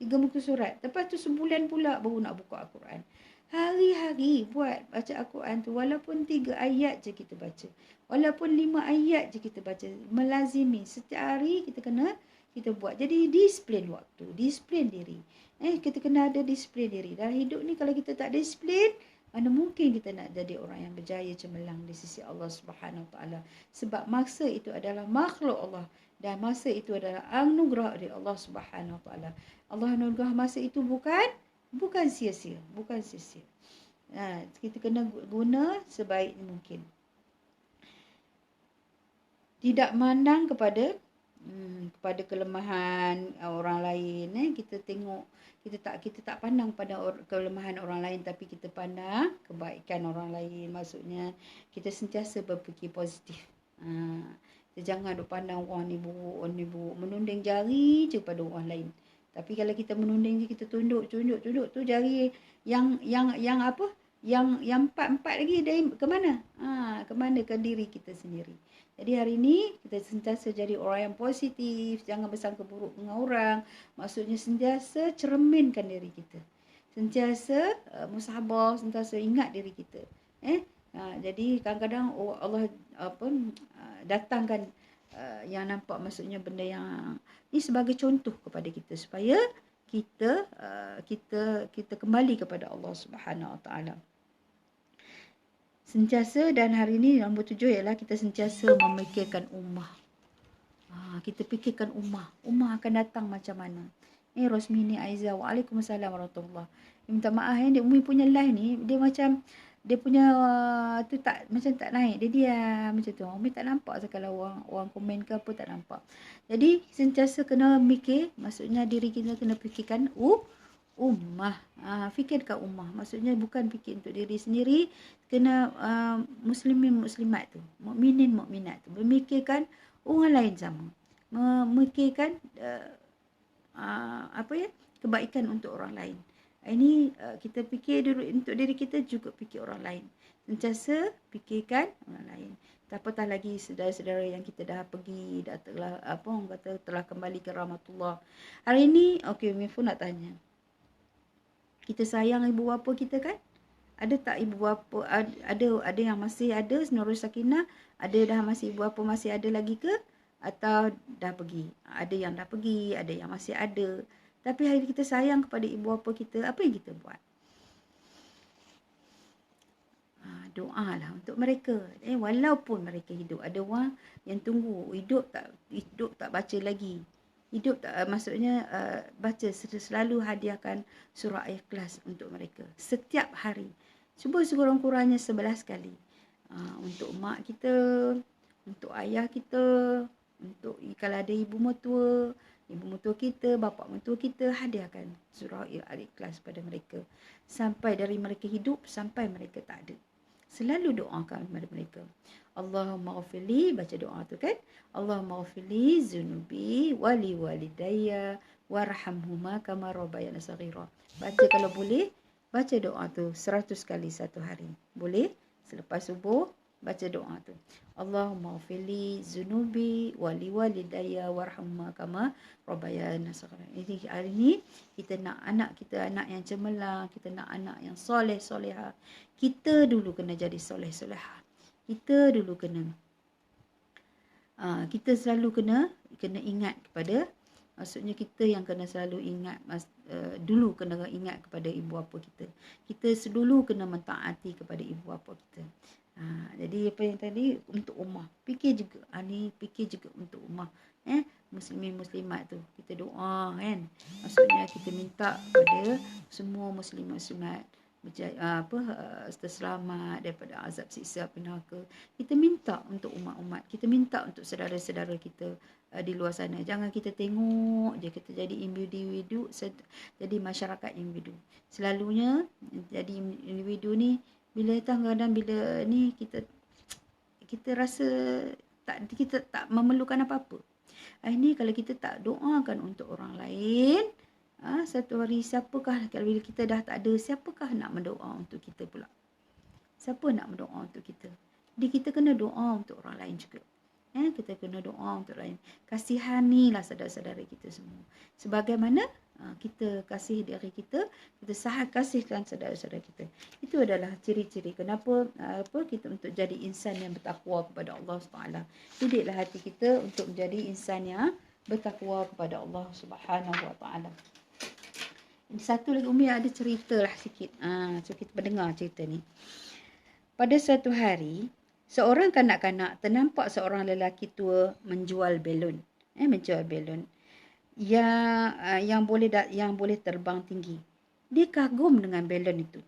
3 muka surat. Lepas tu sebulan pula baru nak buka Al-Quran. Hari-hari buat baca Al-Quran tu. Walaupun 3 ayat je kita baca. Walaupun 5 ayat je kita baca. Melazimi. Setiap hari kita buat. Jadi disiplin waktu. Disiplin diri. Kita kena ada disiplin diri. Dalam hidup ni kalau kita tak disiplin, mana mungkin kita nak jadi orang yang berjaya cemerlang di sisi Allah Subhanahu Wa Taala. Sebab masa itu adalah makhluk Allah. Dan masa itu adalah anugerah dari Allah Subhanahu Wa Taala. Allah anugerah masa itu bukan sia-sia. Kita kena guna sebaik mungkin. Tidak mandang kepada kelemahan orang lain. Kita tak pandang pada kelemahan orang lain, tapi kita pandang kebaikan orang lain. Maksudnya kita sentiasa berfikir positif. Kita jangan duk pandang orang ni buruk, menunding jari je pada orang lain. Tapi kalau kita menunding je, kita tunjuk tu jari yang apa? Yang empat lagi dari ke mana? Ke mana ke diri kita sendiri. Jadi hari ini kita sentiasa jadi orang yang positif, jangan bersangka buruk dengan orang. Maksudnya sentiasa cerminkan diri kita. Sentiasa musabah, sentiasa ingat diri kita. Jadi kadang-kadang Allah datangkan yang nampak, maksudnya benda yang ini sebagai contoh kepada kita supaya kita kembali kepada Allah Subhanahu Wa Taala. Sentiasa, dan hari ini nombor 7 ialah kita sentiasa memikirkan ummah. Kita fikirkan ummah. Ummah akan datang macam mana. Rosmini Aiza, waalaikumsalam warahmatullahi. Minta maaf dia Umi punya live ni, dia macam dia punya tu tak macam tak naik. Dia diam macam tu. Umi tak nampak kalau orang komen ke apa, tak nampak. Jadi sentiasa kena mikir, maksudnya diri kita kena fikirkan ummah. Fikirkan ummah. Maksudnya bukan fikir untuk diri sendiri, kena muslimin muslimat tu, mukminin mukminat tu memikirkan orang lain sama. Memikirkan kebaikan untuk orang lain. Ini kita fikir dulu untuk diri kita, juga fikir orang lain. Sentiasa fikirkan orang lain. Apatah lagi saudara-saudara yang kita dah pergi, dah telah kembali ke rahmatullah. Hari ini Umi pun nak tanya. Kita sayang ibu bapa kita kan? Ada tak ibu bapa, ada yang masih ada Nurul Sakinah, ada dah masih ibu bapa masih ada lagi ke? Atau dah pergi? Ada yang dah pergi, ada yang masih ada. Tapi hari kita sayang kepada ibu bapa kita, apa yang kita buat? Doalah untuk mereka. Walaupun mereka hidup, ada orang yang tunggu hidup tak baca lagi. Hidup tak, maksudnya baca, selalu hadiahkan surah Ikhlas untuk mereka setiap hari. Cuba sekurang-kurangnya 11 kali. Untuk mak kita, untuk ayah kita, untuk kalau ada ibu mertua kita, bapa mertua kita, hadiahkan surah Al-Ikhlas pada mereka. Sampai dari mereka hidup, sampai mereka tak ada. Selalu doakan kepada mereka. Allahumma ghafirli, baca doa tu kan. Allahumma ghafirli zunubi wali walidayya warhamhuma kama rabbayana saghira. Baca kalau boleh, baca doa tu 100 kali satu hari. Boleh? Selepas subuh, baca doa tu. Allahumma ghafirli zunubi wali walidayya warhamhuma kama rabbayana saghira. Ini hari ni kita nak anak kita anak yang cemerlang, kita nak anak yang soleh soleha. Kita dulu kena jadi soleh soleha. Kita dulu kena kita selalu kena ingat kepada, maksudnya kita yang kena selalu ingat dulu kena ingat kepada ibu bapa kita. Kita dulu kena mentaati kepada ibu bapa kita. Jadi apa yang tadi untuk ummah, fikir juga fikir juga untuk ummah, muslimin muslimat tu kita doa kan. Maksudnya kita minta kepada semua muslim muslimat terselamat daripada azab siksa api neraka. Kita minta untuk umat-umat, kita minta untuk saudara-saudara kita di luar sana. Jangan kita tengok je kita jadi individu, jadi masyarakat individu. Selalunya jadi individu ni bila kadang-kadang bila ni kita rasa kita tak memerlukan apa-apa. Ini kalau kita tak doakan untuk orang lain, satu hari siapakah, kalau bila kita dah tak ada, siapakah nak mendoa untuk kita pula? Siapa nak mendoa untuk kita? Jadi kita kena doa untuk orang lain juga. Kita kena doa untuk orang lain. Kasihanilah saudara-saudara kita semua. Sebagaimana kita kasih diri kita, kita kasihkan saudara-saudara kita. Itu adalah ciri-ciri kenapa kita untuk jadi insan yang bertakwa kepada Allah SWT. Didiklah hati kita untuk menjadi insan yang bertakwa kepada Allah SWT. Satu lagi Umi ada cerita lah sikit. So kita pendengar cerita ni. Pada suatu hari, seorang kanak-kanak ternampak seorang lelaki tua menjual belon. Menjual belon yang boleh terbang tinggi. Dia kagum dengan belon itu.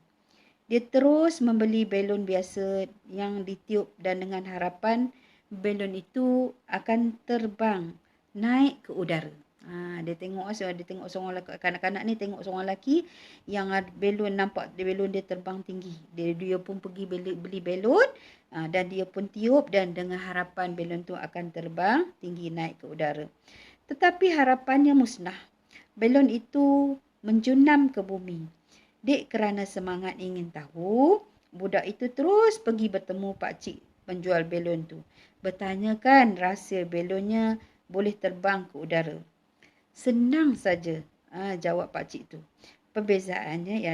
Dia terus membeli belon biasa yang ditiup dan dengan harapan belon itu akan terbang naik ke udara. Dia tengok seorang lelaki, kanak-kanak ni tengok seorang lelaki yang ada belon, nampak belon dia terbang tinggi. Dia pun pergi beli belon dan dia pun tiup, dan dengan harapan belon tu akan terbang tinggi naik ke udara. Tetapi harapannya musnah. Belon itu menjunam ke bumi. Dek kerana semangat ingin tahu, budak itu terus pergi bertemu pakcik penjual belon tu. Bertanyakan rahsia belonnya boleh terbang ke udara. Senang saja, jawab pakcik tu. Perbezaannya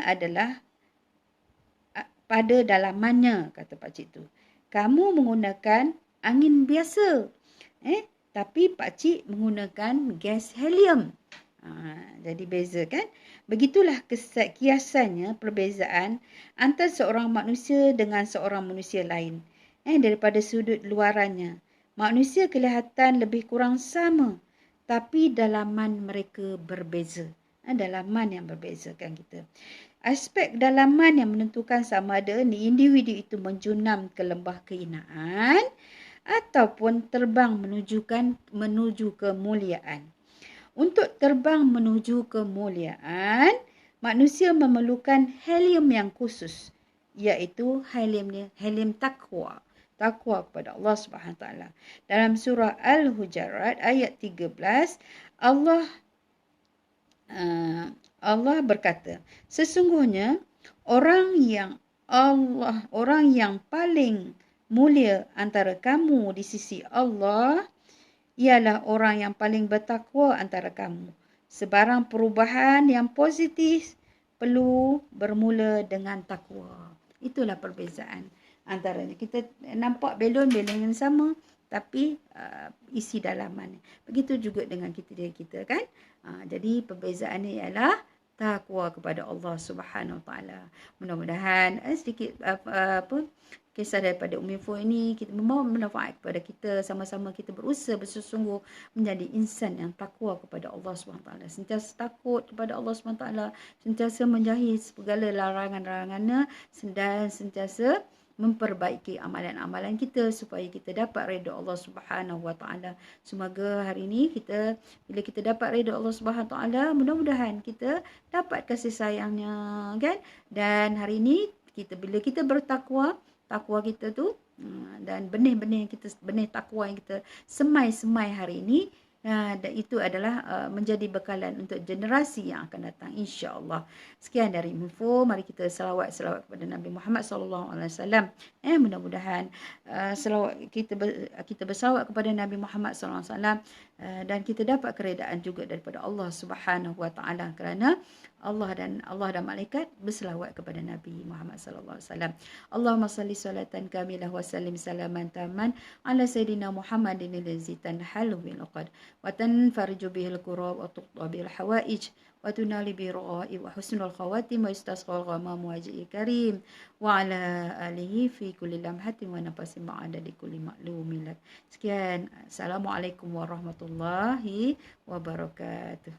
adalah pada dalamannya, kata pakcik tu. Kamu menggunakan angin biasa, tapi pakcik menggunakan gas helium. Jadi beza kan? Begitulah kiasannya perbezaan antara seorang manusia dengan seorang manusia lain. Daripada sudut luarannya, manusia kelihatan lebih kurang sama, tapi dalaman mereka berbeza. Dalaman yang berbeza kan kita. Aspek dalaman yang menentukan sama ada individu itu menjunam ke lembah kehinaan ataupun terbang menuju kemuliaan. Untuk terbang menuju kemuliaan, manusia memerlukan helium yang khusus, iaitu helium takwa. Takwa kepada Allah SWT. Dalam surah Al-Hujurat ayat 13, Allah berkata, sesungguhnya orang yang paling mulia antara kamu di sisi Allah ialah orang yang paling bertakwa antara kamu. Sebarang perubahan yang positif perlu bermula dengan takwa. Itulah perbezaan antaranya. Kita nampak belon yang sama, tapi isi dalaman. Begitu juga dengan kita kan. Jadi perbezaannya ialah takwa kepada Allah Subhanahu Wa Taala. Mudah-mudahan sedikit kisah daripada Uminfo ini kita membawa manfaat kepada kita, sama-sama kita berusaha bersungguh menjadi insan yang takwa kepada Allah SWT. Sentiasa takut kepada Allah SWT, sentiasa menjauhi segala larangan-larangannya dan sentiasa memperbaiki amalan-amalan kita supaya kita dapat redha Allah Subhanahu Wa Taala. Semoga hari ini bila kita dapat redha Allah Subhanahu Wa Taala, mudah-mudahan kita dapat kasih sayangnya kan. Dan hari ini bila kita bertakwa, takwa kita tu dan benih takwa yang kita semai hari ini, dan itu adalah menjadi bekalan untuk generasi yang akan datang, insya-Allah. Sekian dari info, mari kita selawat kepada Nabi Muhammad sallallahu alaihi wasallam. Mudah-mudahan selawat kita berselawat kepada Nabi Muhammad sallallahu alaihi wasallam dan kita dapat keredaan juga daripada Allah Subhanahu Wa Taala, kerana Allah dan malaikat berselawat kepada Nabi Muhammad sallallahu alaihi wasallam. Allahumma salli salatan kamilah wa sallim salaman taman ala sayidina Muhammadin allazi tanhalu bil uqad wa tanfariju bihil kurab wa tuqta bil hawaij wa tunali bi ra'i wa husnul khawatim wa istasqal ghamam wajhi karim wa ala alihi fi kulli lamhatin wa nafasin ma'ada di kulli ma'lumin. Sekian, assalamualaikum warahmatullahi wabarakatuh.